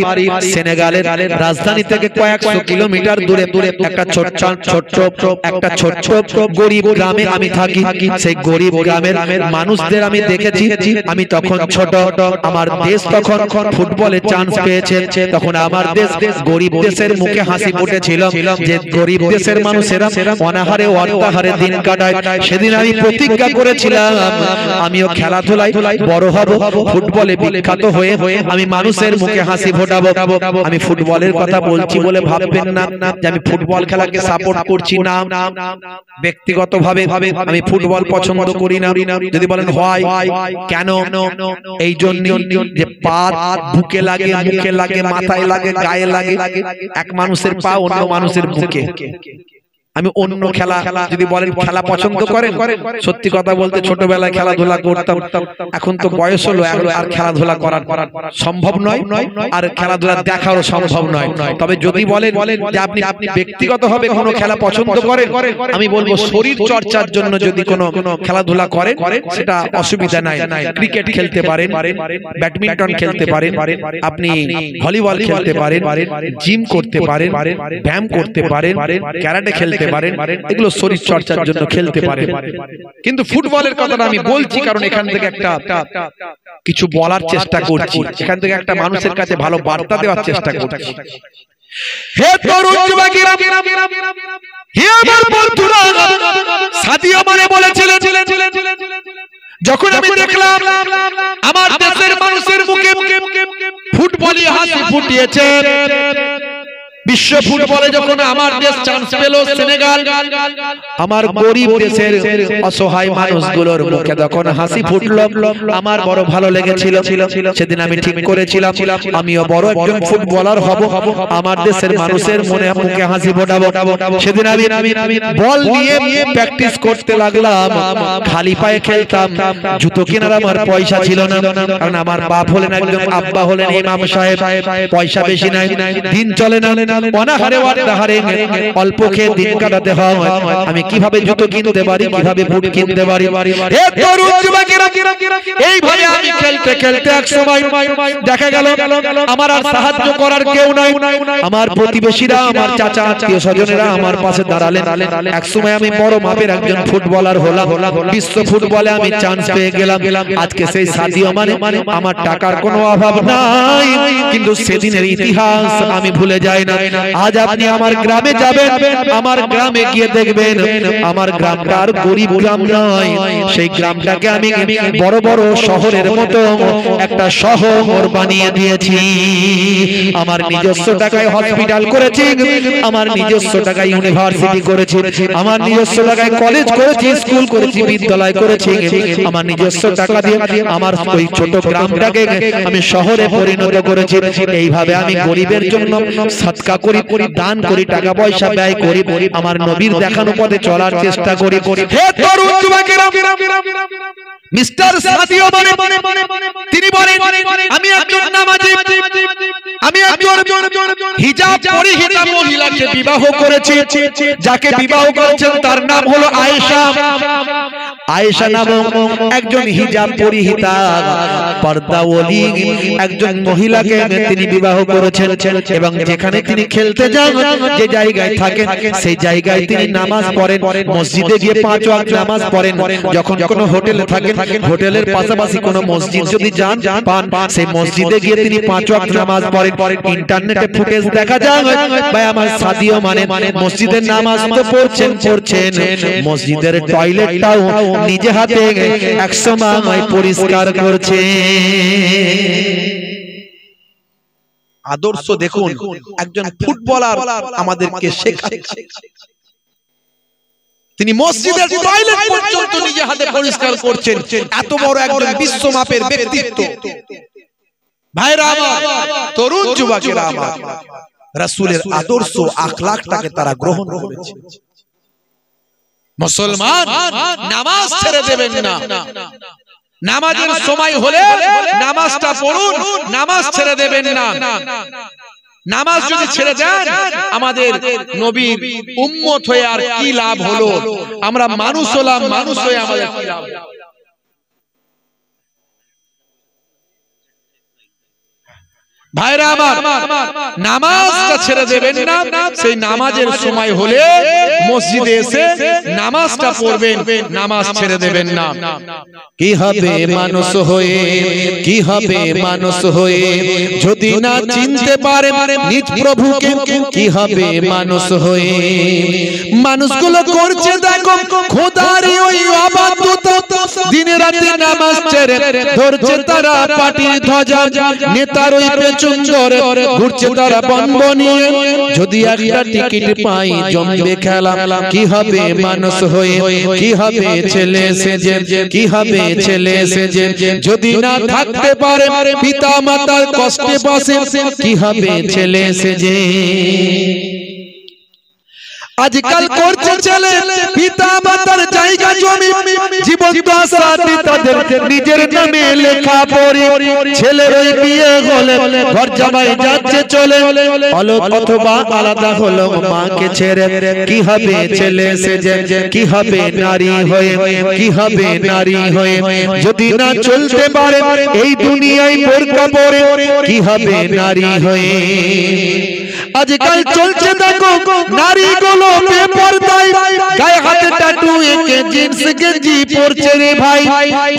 S1: সেনেগালের রাজধানী থেকে কয়েকশো কিলোমিটার দূরে একটা ছোট্ট গরিব গ্রামে আমি থাকি। সেই গরিব গ্রামের মানুষদের আমি দেখেছি। আমি তখন ছোট, আমার দেশ তখন ফুটবলে চান্স পেয়েছে। তখন আমার দেশ গরিব দেশের মুখে হাসি ফুটেছিল যে গরিব দেশের মানুষেরা অনাহারে অর্থাহারে দিন কাটায়। সেদিন আমি প্রতিজ্ঞা করেছিলাম আমিও খেলাধুলায় বড় হব, ফুটবলে বিখ্যাত হয়ে আমি মানুষের মুখে হাসি ফোটাবো। আমি ফুটবলের কথা বলছি বলে ভাববেন না যে আমি ফুটবল খেলাকে সাপোর্ট করছি না। ব্যক্তিগতভাবে আমি ফুটবল পছন্দ করি না। যদি বলেন হয় কেন, এই জন্য যে পা বুকে লাগে, মুখে লাগে, মাথায় লাগে, গায়ে লাগে। এক মানুষের পা অন্য মানুষের বুকে। আমি অন্য খেলা, যদি বলেন খেলা পছন্দ করেন, সত্যি কথা বলতে ছোটবেলায় খেলাধুলা করতাম। এখন তো বয়স হলো, আর খেলাধুলা করার সম্ভব নয়, আর খেলাধুলা দেখারও সম্ভব নয়। তবে যদি বলেন যে আপনি ব্যক্তিগতভাবে কোনো খেলা পছন্দ করেন, আমি বলবো শরীর চর্চার জন্য যদি কোনো খেলাধুলা করেন সেটা অসুবিধা নাই। ক্রিকেট খেলতে পারেন, ব্যাডমিন্টন খেলতে পারেন, আপনি ভলিবল খেলতে পারেন, জিম করতে পারেন, ব্যায়াম করতে পারেন, ক্যারাটে খেলতে পারেন, এগুলো শরীর চর্চার জন্য খেলতে পারেন। কিন্তু ফুটবলের কথাটা আমি বলছি কারণ এখান থেকে একটা কিছু বলার চেষ্টা করছি, এখান থেকে একটা মানুষের কাছে ভালো বার্তা দেওয়ার চেষ্টা করছি। হে তরুণ যুবকেরা, হে আমার বন্ধুরা, সাদিয়া মানে বলেছিলেন যখন আমি দেখলাম আমার দেশের মানুষের মুখে ফুটবলই হাসি ফুটিয়েছে, বিশ্ব ফুটবলে যখন আমার দেশ চান্স পেল সেনেগাল, আমার গরিব দেশের অসহায় মানুষগুলোর মুখে যখন হাসি ফুটলো, আমার বড় ভালো লেগেছিল। সেদিন আমি ঠিক করেছিলাম আমিও বড় একজন ফুটবলার হব, আমার দেশের মানুষের মনে মুখে হাসি ফোটাবো। সেদিন আমি বল নিয়ে প্র্যাকটিস করতে লাগলাম, খালি পায়ে খেলতাম, জুতো কেনার আমার পয়সা ছিল না, কারণ আমার বাপ হলেন একজন, আব্বা হলেন ইমাম সাহেব, পয়সা বেশি নাই, দিন চলে না, অনাহারে অর্ধাহারে অল্প খেয়ে দিন কাটাতে হয়। আমি কিভাবে জুতো কিনতে পারি, কিভাবে বুট কিনতে পারি? হে তরুণ যুবকেরা, এইভাবে আমি খেলতে খেলতে এক সময় দেখা গেল আমার আর সাহায্য করার কেউ নাই। আমার প্রতিবেশীরা, আমার চাচা আত্মীয় স্বজনেরা আমার পাশে দাঁড়ালেন। এক সময় আমি বড় মাপের একজন ফুটবলার হলাম, বিশ্ব ফুটবলে আমি চান্স পেয়ে গেলাম। আজকে সেই সাদিয়া মানে আমার টাকার কোনো অভাব নাই, কিন্তু সেদিনের ইতিহাস আমি ভুলে যাই না। আজ আপনি আমার গ্রামে যাবেন, আমার গ্রামে গিয়ে দেখবেন আমার গ্রামটা আর গরিব গ্রাম নয়, সেই গ্রামটাকে আমি বড় বড় শহরের মতো একটা শহর বানিয়ে দিয়েছি। আমার নিজস্ব টাকায় হসপিটাল করেছি, আমার নিজস্ব টাকায় ইউনিভার্সিটি করেছি, আমার নিজস্ব টাকায় কলেজ করেছি, স্কুল করেছি, বিদ্যালয় করেছি, আমার নিজস্ব টাকা দিয়ে আমার ওই ছোট গ্রামটাকে আমি শহরে পরিণত করেছি। এইভাবে আমি গরিবের জন্য সদকা করি, দান করি, টাকা পয়সা ব্যয় করি, আমার নবীর দেখানো পথে চলার চেষ্টা করি। হে তরুণ যুবকেরা, মিস্টার সাদিয়া মানে তিনি বলেন আমি একজন নামাজি, আমি একজন হিজাব পরিহিত মহিলাকে বিবাহ করেছি, যাকে বিবাহ করেছেন তার নাম হলো আয়েশা। আয়েশা নামক একজন হিজাব পরিহিতা পর্দাওয়ালি একজন মহিলাকে তিনি বিবাহ করেছেন, এবং যেখানে তিনি খেলতে যান, যে জায়গায় থাকেন, সেই জায়গায় তিনি নামাজ পড়েন, মসজিদে গিয়ে 5 ওয়াক্ত নামাজ পড়েন। যখন কোনো হোটেলে থাকেন হোটেলের পাশাপাশি কোনো মসজিদ যদি যান পান সেই মসজিদে গিয়ে তিনি 5 ওয়াক্ত নামাজ পড়েন, ইন্টারনেটে ফুটেজ দেখা যায় ভাই আমার সাদিও মানে মসজিদের নামাজ তো পড়ছেন মসজিদের টয়লেটটাও নিজে হাতে 100 মায় পরিষ্কার করছে। আদর্শ দেখুন, একজন ফুটবলার আমাদেরকে শেখাচ্ছে, তিনি মসজিদের টয়লেট পর্যন্ত নিজে হাতে পরিষ্কার করছেন। এত বড় একজন বিশ্বমাপের ব্যক্তিত্ব। ভাইরা আমার, তরুণ যুবকেরা আমার, রাসূলের আদর্শ আখলাকটাকে তারা গ্রহণ করেছে। মুসলমান নামাজ ছেড়ে দেবেন না, নামাজের সময় হলে নামাজটা পড়ুন, নামাজ ছেড়ে দেবেন না। নামাজ যদি ছেড়ে দেন, আমাদের নবীর উম্মত হয়ে আর কি লাভ হলো? আমরা মানুষ হলাম, মানুষ হয়ে আমাদের কি লাভ? ভাইরা আমার, নামাজটা ছেড়ে দেবেন না। সেই নামাজের সময় হলে মসজিদে এসে নামাজটা পড়বেন, নামাজ ছেড়ে দেবেন না। কি হবে মানুষ হয়ে, কি হবে মানুষ হয়ে যদি না চিনতে পারে নিজ প্রভুকে? কি হবে মানুষ হয়ে? মানুষগুলো করছে দেখো খোদারই ওই অবাধ্যতা, দিনে রাতে নামাজ ছেড়ে ধরছে তারা পাটির ধ্বজা, নেতার ওই পেছন ধরে ঘুরছে তারা বম্ব নিয়ে। যদি একটা টিকিট পাই জমবে খেলা, কি হবে মানুষ হয়ে? কি হবে ছেলে সেজে, কি হবে ছেলে সেজে যদি না থাকতে পারে পিতা মাতার কষ্টে বসে? কি হবে ছেলে সেজে? আজকাল করছে ছেলে পিতা মাতার জায়গা জমি জীবন্ত আশাতে তাদের নিজের নামে লেখা পড়ে। ছেলের ওই বিয়ে হলে ঘর জামাই যাচ্ছে চলে, অলক অথবা আলাদা হলো মাকে ছেড়ে। কি হবে ছেলে সেজে, কি হবে নারী হয়ে? কি হবে নারী হয়ে যদি না চলতে পারে এই দুনিয়ায় বোরকা পরে? কি হবে নারী হয়ে? আজকাল চলছে দেখো নারীগুলো বেপরদায়, গায়ে হাতে ট্যাটু এঁকে জিন্স গেঞ্জি পরছে রে ভাই,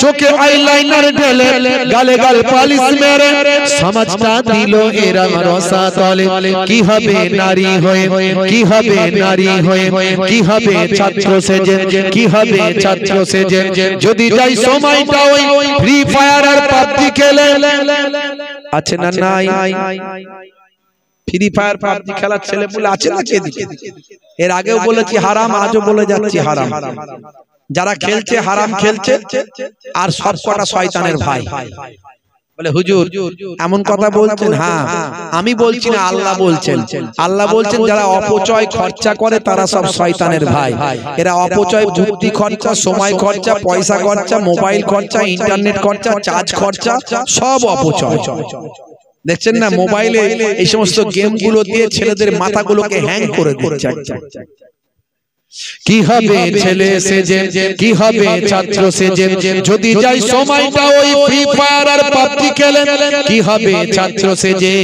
S1: চোখে আইলাইনার ঢেলে গালে গাল পালিশ মেরে সমাজটা দিল এরা রসা তলে। কি হবে নারী হয়ে? কি হবে নারী হয়ে? কি হবে ছাত্র সেজে? কি হবে ছাত্র সেজে যদি যাই সময়টা ওই ফ্রি ফায়ার আর পাবজি খেলে? আছে না নাই? ফ্রি ফায়ার পাবজি খেলার ছেলে বলে আছে না এদিকে? এর আগেও বলেছি হারাম, আজও বলে যাচ্ছি হারাম। যারা খেলছে হারাম খেলছে, আর সব কটা শয়তানের ভাই। বলে হুজুর এমন কথা বলছেন? হ্যাঁ, আমি বলছি না, আল্লাহ বলছেন। আল্লাহ বলছেন যারা অপচয় খরচা করে তারা সব শয়তানের ভাই। এরা অপচয় বুদ্ধি খরচা, সময় খরচা, পয়সা খরচা, মোবাইল খরচা, ইন্টারনেট খরচা, চার্জ খরচা, সব অপচয়। দেখছেন না মোবাইলে এই সমস্ত গেম গুলো দিয়ে ছেলেদের মাথাগুলোকে হ্যাং করে দিচ্ছে। কি হবে ছেলে সেজে? কি হবে ছাত্র সেজে যদি যাই সময়টা ওই ফ্রি ফায়ার আর পাবজি খেলে? কি হবে ছাত্র সেজে?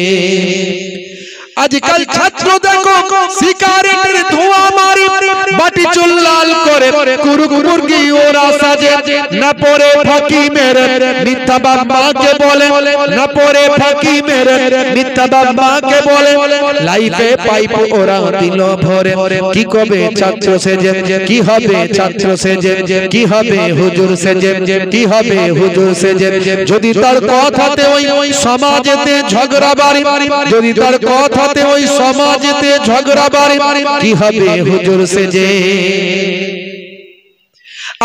S1: আজকাল ছাত্র দেখো সিগারেটের ধোঁয়া মারি, বাটি চুল লাল করে কুরকুরকি ওরা সাজে। না পরে ফাঁকি মেরে মিথ্যা বাবাকে বলে, না পরে ফাঁকি মেরে মিথ্যা বাবাকে বলে। লাইফে পাইপ ওরা দিল ভরে। কি কবে ছাত্র সেজে? কি হবে ছাত্র সেজে? কি হবে হুজুর সেজে? কি হবে হুজুর সেজে যদি তার কথাতে ওই সমাজেতে ঝগড়া বাড়ি? যদি তার কথা ওই সমাজেতে ঝগড়া বাড়ি? কি হবে হুজুর সেজে?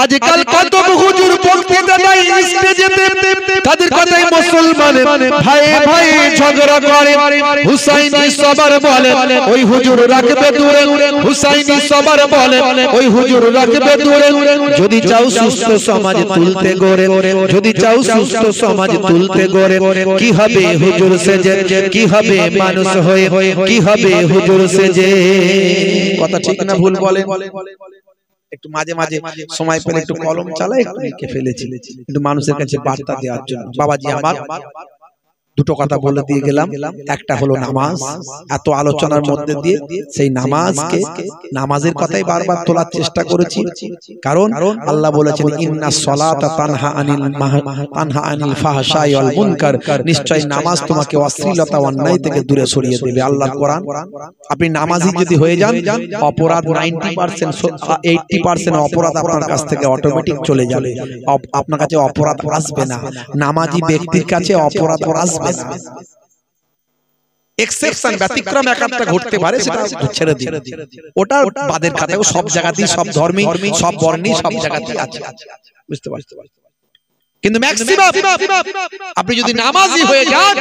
S1: আজকাল কত হুজুর বক্তৃতা দেয় স্টেজেতে, তাদের কথাই মুসলমান ভাই ভাই ঝগড়া করে। হুসাইনি সবার বলে ওই হুজুর রাখবে দূরে, হুসাইনি সবার বলে ওই হুজুর রাখবে দূরে। যদি চাও সুস্থ সমাজ তুলতে গড়ে, যদি চাও সুস্থ সমাজ তুলতে গড়ে, কি হবে হুজুর সেজে? কি হবে মানুষ হয়ে? কি হবে হুজুর সেজে? কথা ঠিক না ভুল বলে? একটু মাঝে মাঝে সময় পেলে একটু কলম চালাই, একটু লিখে ফেলেছি একটু মানুষের কাছে বার্তা দেওয়ার জন্য। বাবাজি আমার দুটো কথা বলে দিয়ে গেলাম। একটা হলো নামাজ। এত আলোচনার মধ্যে দিয়ে সেই নামাজের কথাই বারবার তোলার চেষ্টা করেছি, কারণ আল্লাহ বলেছেন ইন্নাস সালাতা তানহা আনিল ফাহশাই ওয়াল মুনকার, নিশ্চয় নামাজ তোমাকে অশ্লীলতা অন্যায় থেকে দূরে সরিয়ে দেবে। আল্লাহর কোরআন। আপনি নামাজি যদি হয়ে যান, অপরাধ 90% 80% অপরাধ আপনার কাছ থেকে অটোমেটিক চলে যাবে। আপনার কাছে অপরাধ আসবে না, নামাজি ব্যক্তির কাছে অপরাধ আসবে না। এক্সেপশন, ব্যতিক্রম একটা ঘটতে পারে, সেটা ছেড়ে দিন, ওটা বাদের খাতায়। সব জায়গাতেই, সব ধর্মে, সব বর্ণে, সব জায়গাতেই আছে, বুঝতে পারছেন? কিন্তু ম্যাক্সিমাম আপনি যদি নামাজি হয়ে যান,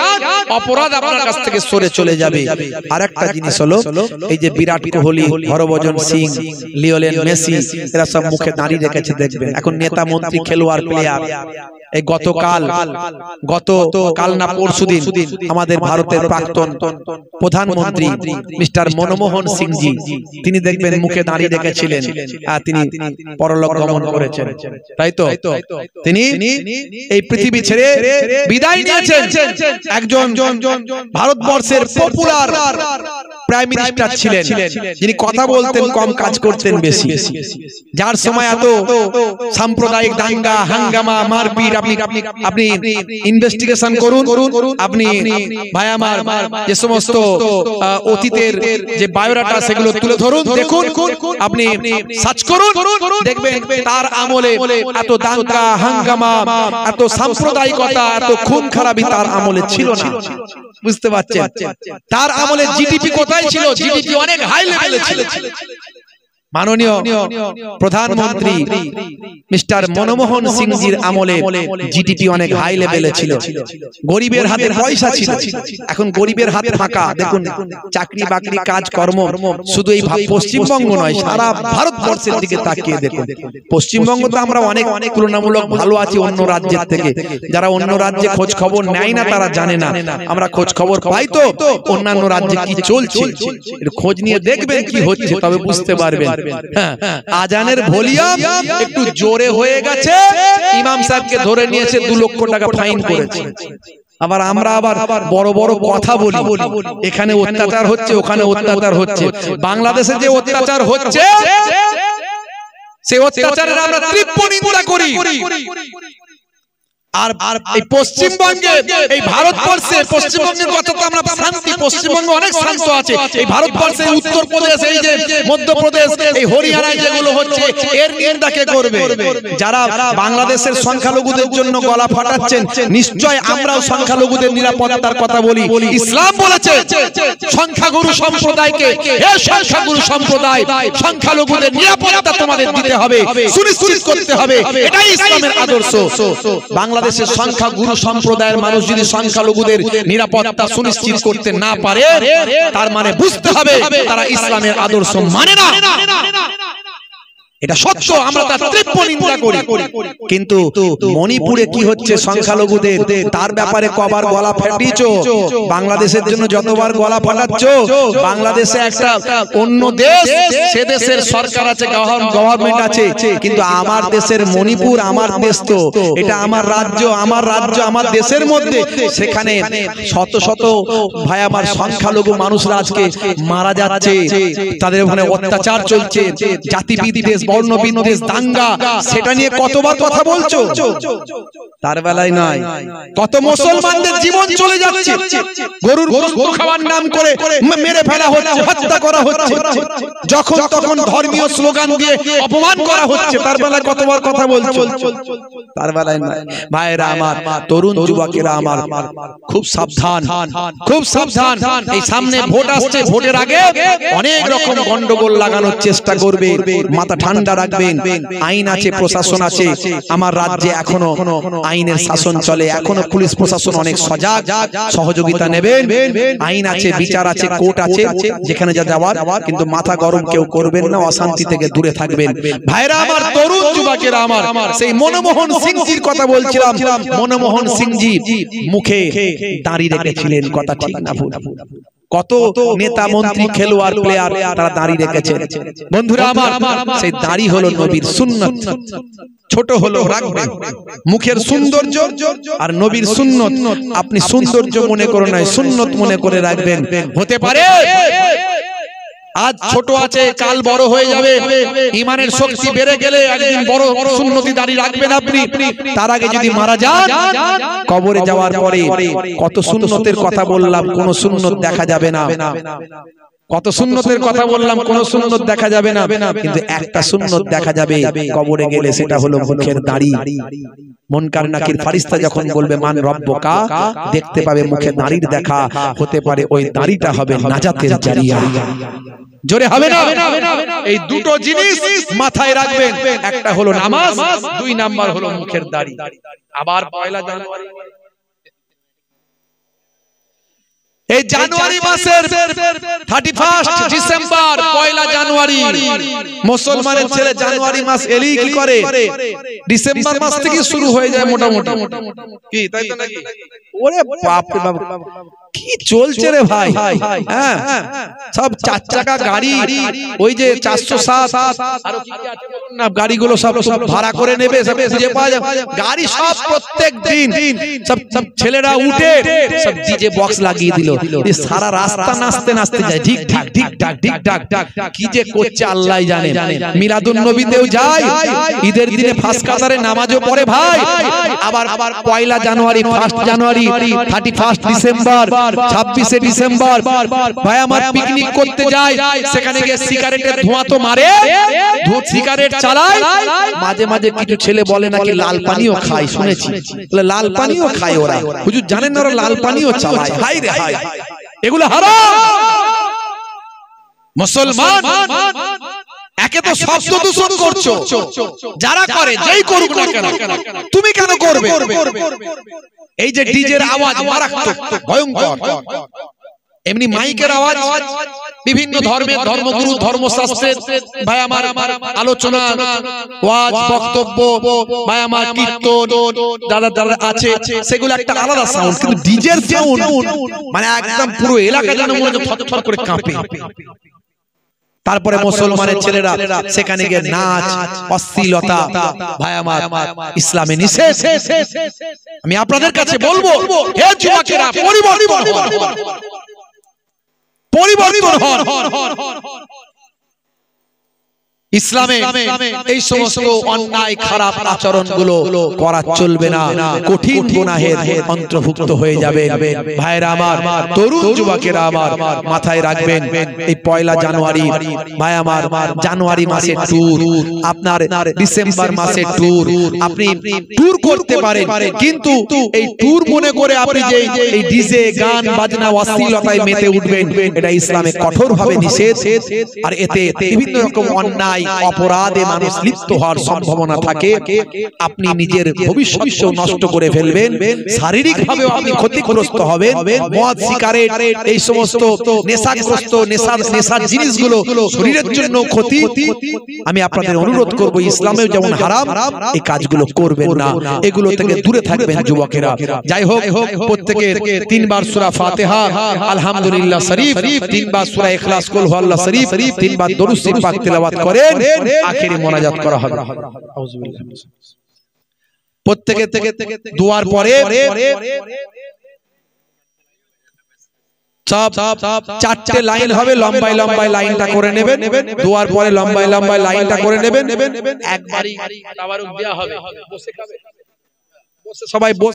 S1: অপরাধ আপনার কাছ থেকে সরে চলে যাবে। আরেকটা জিনিস হলো, এই যে বিরাট কোহলি, হরভজন সিং, লিওনেল মেসি, এরা সব মুখে দাঁড়িয়ে রেখেছে দেখবেন। এখন নেতা মন্ত্রী, খেলোয়াড়, প্লেয়ার। এই গতকাল না পরশুদিন আমাদের ভারতের প্রাক্তন প্রধানমন্ত্রী মিস্টার মনমোহন সিং জি, তিনি দেখবেন মুখে দাঁড়িয়ে রেখেছিলেন, তিনি পরলোক গমন করেছেন, তাই তো? তিনি এই পৃথিবী ছেড়ে বিদায় নিয়েছেন। একজন ভারতবর্ষের পপুলার প্রাইম মিনিস্টার ছিলেন, যিনি কথা বলতেন কম, কাজ করতেন বেশি, যার সময় এত সাম্প্রদায়িক দাঙ্গা, হাঙ্গামা, মারপিট। আপনি ইনভেস্টিগেশন করুন, আপনি ভাই আমার যে সমস্ত অতীতের যে বায়োডাটা সেগুলো তুলে ধরুন, দেখুন, আপনি সার্চ করুন, দেখবেন তার আমলে এত দাঙ্গা, হাঙ্গামা, এত সাম্প্রদায়িকতা, এত খুন খারাপি তার আমলে ছিল না, বুঝতে পারছেন? তার আমলে জিডিপি কোথায় ছিল? জিডিপি অনেক হাই লেভেলে ছিল। মাননীয় প্রধানমন্ত্রী মিস্টার মনমোহন সিং জির আমলে জিডিপি অনেক হাই লেভেলে ছিল, গরিবের হাতে পয়সা ছিল। এখন গরিবের হাতে ফাঁকা। দেখুন, চাকরি বাকরি, কাজ কর্ম, শুধু এই পশ্চিমবঙ্গ নয়, সারা ভারতবর্ষের দিকে তাকিয়ে দেখুন। পশ্চিমবঙ্গ তো আমরা অনেক তুলনামূলক ভালো আছি অন্য রাজ্যের থেকে। যারা অন্য রাজ্যে খোঁজ খবর নেয় না, তারা জানে না। আমরা খোঁজ খবর পাই তো অন্যান্য রাজ্যে কি চলছে, খোঁজ নিয়ে দেখবেন কি হচ্ছে, তবে বুঝতে পারবেন। আজানের ভলিউম একটু জোরে হয়ে গেছে, ইমাম সাহেবকে ধরে নিয়েছে, 2 লক্ষ টাকা ফাইন করেছে। আবার আমরা বড় বড় কথা বলি, এখানে অত্যাচার হচ্ছে, ওখানে অত্যাচার হচ্ছে। বাংলাদেশে যে অত্যাচার হচ্ছে, সেই অত্যাচারের আমরা তীব্র নিন্দা করি। আর এই পশ্চিমবঙ্গে, এই ভারতবর্ষে, পশ্চিমবঙ্গের কথা তো আমরা শান্তি, পশ্চিমবঙ্গে অনেক শান্ত আছে। এই ভারতবর্ষে উত্তরপ্রদেশ, এই যে মধ্যপ্রদেশ, এই হরিয়ানায় যেগুলো হচ্ছে, এর নিন্দা কে করবে? যারা বাংলাদেশের সংখ্যালঘুদের জন্য গলা ফাটাচ্ছেন, নিশ্চয় আমরাও সংখ্যালঘুদের নিরাপত্তার কথা বলি। ইসলাম বলেছে সংখ্যাগুরু সম্প্রদায়কে, হে সংখ্যাগুরু সম্প্রদায়, সংখ্যালঘুদের নিরাপত্তা তোমাদের দিতে হবে, সুনিশ্চিত করতে হবে। এটাই ইসলামের আদর্শ। বাংলাদেশের সংখ্যাগুরু সম্প্রদায়ের মানুষ যদি সংখ্যালঘুদের নিরাপত্তা সুনিশ্চিত করতে না পারে, তার মানে বুঝতে হবে তারা ইসলামের আদর্শ মানে না। এটা সত্য, আমরা তার তীব্র নিন্দা করি। কিন্তু মণিপুরে কি হচ্ছে সংখ্যালঘুদের, তার ব্যাপারে কবার গলা ফাটিয়েছো? বাংলাদেশের জন্য যতবার গলা ফাটাচ্ছ, বাংলাদেশে একটা অন্য দেশ, সে দেশের সরকার আছে, গভর্নমেন্ট আছে, কিন্তু আমার দেশের মণিপুর আমার দেশ তো, এটা আমার রাজ্য, আমার দেশের মধ্যে, সেখানে শত শত ভাই আমার সংখ্যালঘু মানুষরা আজকে মারা যাচ্ছে, তাদের ওখানে অত্যাচার চলছে, জাতি বিদ্বেষ, বর্ণ বিদ্বেষ, দাঙ্গা, সেটা নিয়ে কতবার কথা বলছো? তার বেলায় নয়, কত মুসলমানদের জীবন চলে যাচ্ছে, গরুর গোশত খাওয়ার নাম করে মেরে ফেলা হচ্ছে, হত্যা করা হচ্ছে, যখন তখন ধর্মীয় স্লোগান দিয়ে অপমান করা হচ্ছে, তার বেলায় কতবার কথা বলছো? তার বেলায় নয়। ভাইরা আমার, তরুণ যুবকেরা আমার, খুব সাবধান, খুব সাবধান। এই সামনে ভোট আসছে, ভোটের আগে অনেক রকম গন্ডগোল লাগানোর চেষ্টা করবে, মাথা ঠান্ডা রাখবেন। আইন আছে, প্রশাসন আছে, আমার রাজ্যে এখনো আইনের শাসন চলে, এখনো পুলিশ প্রশাসন অনেক সজাগ, সহযোগিতা নেবেন। আইন আছে, বিচার আছে, কোর্ট আছে, যেখানে যা যাওয়ার, কিন্তু মাথা গরম কেউ করবেন না, অশান্তি থেকে দূরে থাকবেন। ভাইরা আমার, তরুণ যুবকেরা আমার, সেই মনমোহন সিং জির কথা বলছিলাম। মনমোহন সিং জি মুখে দাঁড়িয়ে রেখেছিলেন, কথা ঠিক না ভুল? কত নেতা মন্ত্রী খেলোয়াড় প্লেয়ার তারা দাড়ি রেখেছেন। বন্ধুরা আমার, সেই দাড়ি হলো নবীর সুন্নাত। ছোট হলো রাখবেন, মুখের সৌন্দর্য আর নবীর সুন্নত আপনি সৌন্দর্য মনে করে নয়, সুন্নত মনে করে রাখবেন। হতে পারে আজ ছোট আছে, কাল বড় হয়ে যাবে, ঈমানের শক্তি বেড়ে গেলে একদিন বড় সুন্নতি দাড়ি রাখবেন আপনি। তার আগে যদি মারা যান, কবরে যাওয়ার পরে কত সুন্নতের কথা বললাম, কোন সুন্নত দেখা যাবে না। কত সুন্নতের কথা বললাম, কোন সুন্নত দেখা যাবে না, কিন্তু একটা সুন্নত দেখা যাবে কবরে গেলে, সেটা হলো মুখের দাড়ি। মুনকার নাকির ফেরেশতা যখন বলবে মান রব্বুকা, দেখতে পাবে মুখে দাড়ির দেখা। হতে পারে ওই দাড়িটা হবে নাজাতের জারিয়া। জোরে হবে না? এই দুটো জিনিস মাথায় রাখবেন, একটা হলো নামাজ, দুই নাম্বার হলো মুখের দাড়ি। আবার পয়লা জানুয়ারি, এই জানুয়ারি মাসের 31 ডিসেম্বর, পয়লা জানুয়ারি, মুসলমানের ছেলে জানুয়ারি মাস এলেই কি করে, ডিসেম্বর মাস থেকে শুরু হয়ে যায় মোটামুটি, কি তাই তো নাকি? ওরে বাপ রে বাপ, কি চলছে রে ভাই! হ্যাঁ, সব 4 চাকা গাড়ি, ওই যে 407 আর কি কি আছে বলুন না, গাড়িগুলো সব ভাড়া করে নেবে, সব খুঁজে পাওয়া যায় গাড়ি, সব প্রত্যেক দিন সব ছেলেরা উঠে সব ডিজে বক্স লাগিয়ে দিল, এই সারা রাস্তা নাচতে নাচতে যায়, ঠিক ঠিক ঠিক ঠাক ঠিক ঠাক ঠাক, কি যে করছে আল্লাহই জানে। মিলাদুন নবীতেও যায়, ঈদের দিনে ফার্স্ট কাতারে নামাজও পড়ে ভাই, আবার পয়লা জানুয়ারি, 1 জানুয়ারি, 31 ডিসেম্বর, 26 ডিসেম্বর ভাই আমার পিকনিক করতে যায়, সেখানে গিয়ে সিগারেটের ধোঁয়া তো মারে, সিগারেট চালায়, মাঝে মাঝে কিছু ছেলে বলে নাকি লাল পানিও খায়, শুনেছি লাল পানিও খায় ওরা। হুজুর জানেন না ওরা লাল পানিও চালায়? হাই রে হাই, এগুলো হারাম। মুসলমান একে তো শব্দ দূষণ করছো, যারা করে যেই করুক না কেন, তুমি কেন করবে? এই যে ডিজের আওয়াজ মারাত্মক ভয়ঙ্কর, এমনি মাইকের আওয়াজ, বিভিন্ন ধর্মের ধর্মগুরু ধর্মশাস্ত্রের ভাই আমার আলোচনা, ওয়াজ, বক্তব্য, ভাই আমার কীর্তন যারা যারা আছে, সেগুলো একটা আলাদা সাউন্ড, কিন্তু ডিজের সাউন্ড মানে একদম পুরো এলাকা যেন মনে হচ্ছে থরথর করে কাঁপে। তারপরে মুসলমানের ছেলেরা সেখানে গিয়ে নাচ, অশ্লীলতা, ভাই আমার ইসলামে নিষেধ। আমি আপনাদের কাছে বলবো, হে যুবকেরা, পরিবর্তন হন, পরিবর্তন হন। ইসলামে এই সমস্ত অন্যায় খারাপ আচরণগুলো করা চলবে না, কঠিন গুনাহের অন্তর্ভুক্ত হয়ে যাবে। ভাইরা আমার, তরুণ যুবকেরা আমার, মাথায় রাখবেন, এই পয়লা জানুয়ারি ভাই আমার, জানুয়ারি মাসে ট্যুর, আপনার ডিসেম্বর মাসে ট্যুর, আপনি ট্যুর করতে পারেন, কিন্তু এই ট্যুর মনে করে আপনি যে এই ডিজে গান বাজনা অশ্লীলতায় মেতে উঠবেন, এটা ইসলামে কঠোরভাবে নিষেধ। আর এতে বিভিন্ন রকম অন্যায় অপরাধে মানুষ লিপ্ত হওয়ার সম্ভাবনা থাকে। আপনি নিজের ভবিষ্যৎ নষ্ট করে ফেলবেন, শারীরিকভাবেও আপনি ক্ষতিগ্রস্ত হবেন। মদ, সিগারেট, এই সমস্ত নেশাগ্রস্ত নেশার জিনিসগুলো শরীরের জন্য ক্ষতি। আমি আপনাদের অনুরোধ করব, ইসলামেও যেমন হারাম, এই কাজগুলো করবেন না, এগুলো থেকে দূরে থাকবেন যুবকেরা। যাই হোক, প্রত্যেকে 3 বার সূরা ফাতিহা, আলহামদুলিল্লাহ শরীফ, 3 বার সূরা ইখলাস, কুল হুয়াল্লাহ শরীফ, 3 বার দরুদ শরীফ পাক তেলাওয়াত করে আখেরি মোনাজাত করা হবে। প্রত্যেকে দুয়ার পরে সব 4টে লাইন হবে, লম্বাই লম্বাই লাইনটা করে নেবেন, দুয়ার পরে লম্বাই লম্বাই লাইনটা করে নেবেন, একবারই তাবারুক দেয়া হবে, বসে খাবে, বসে সবাই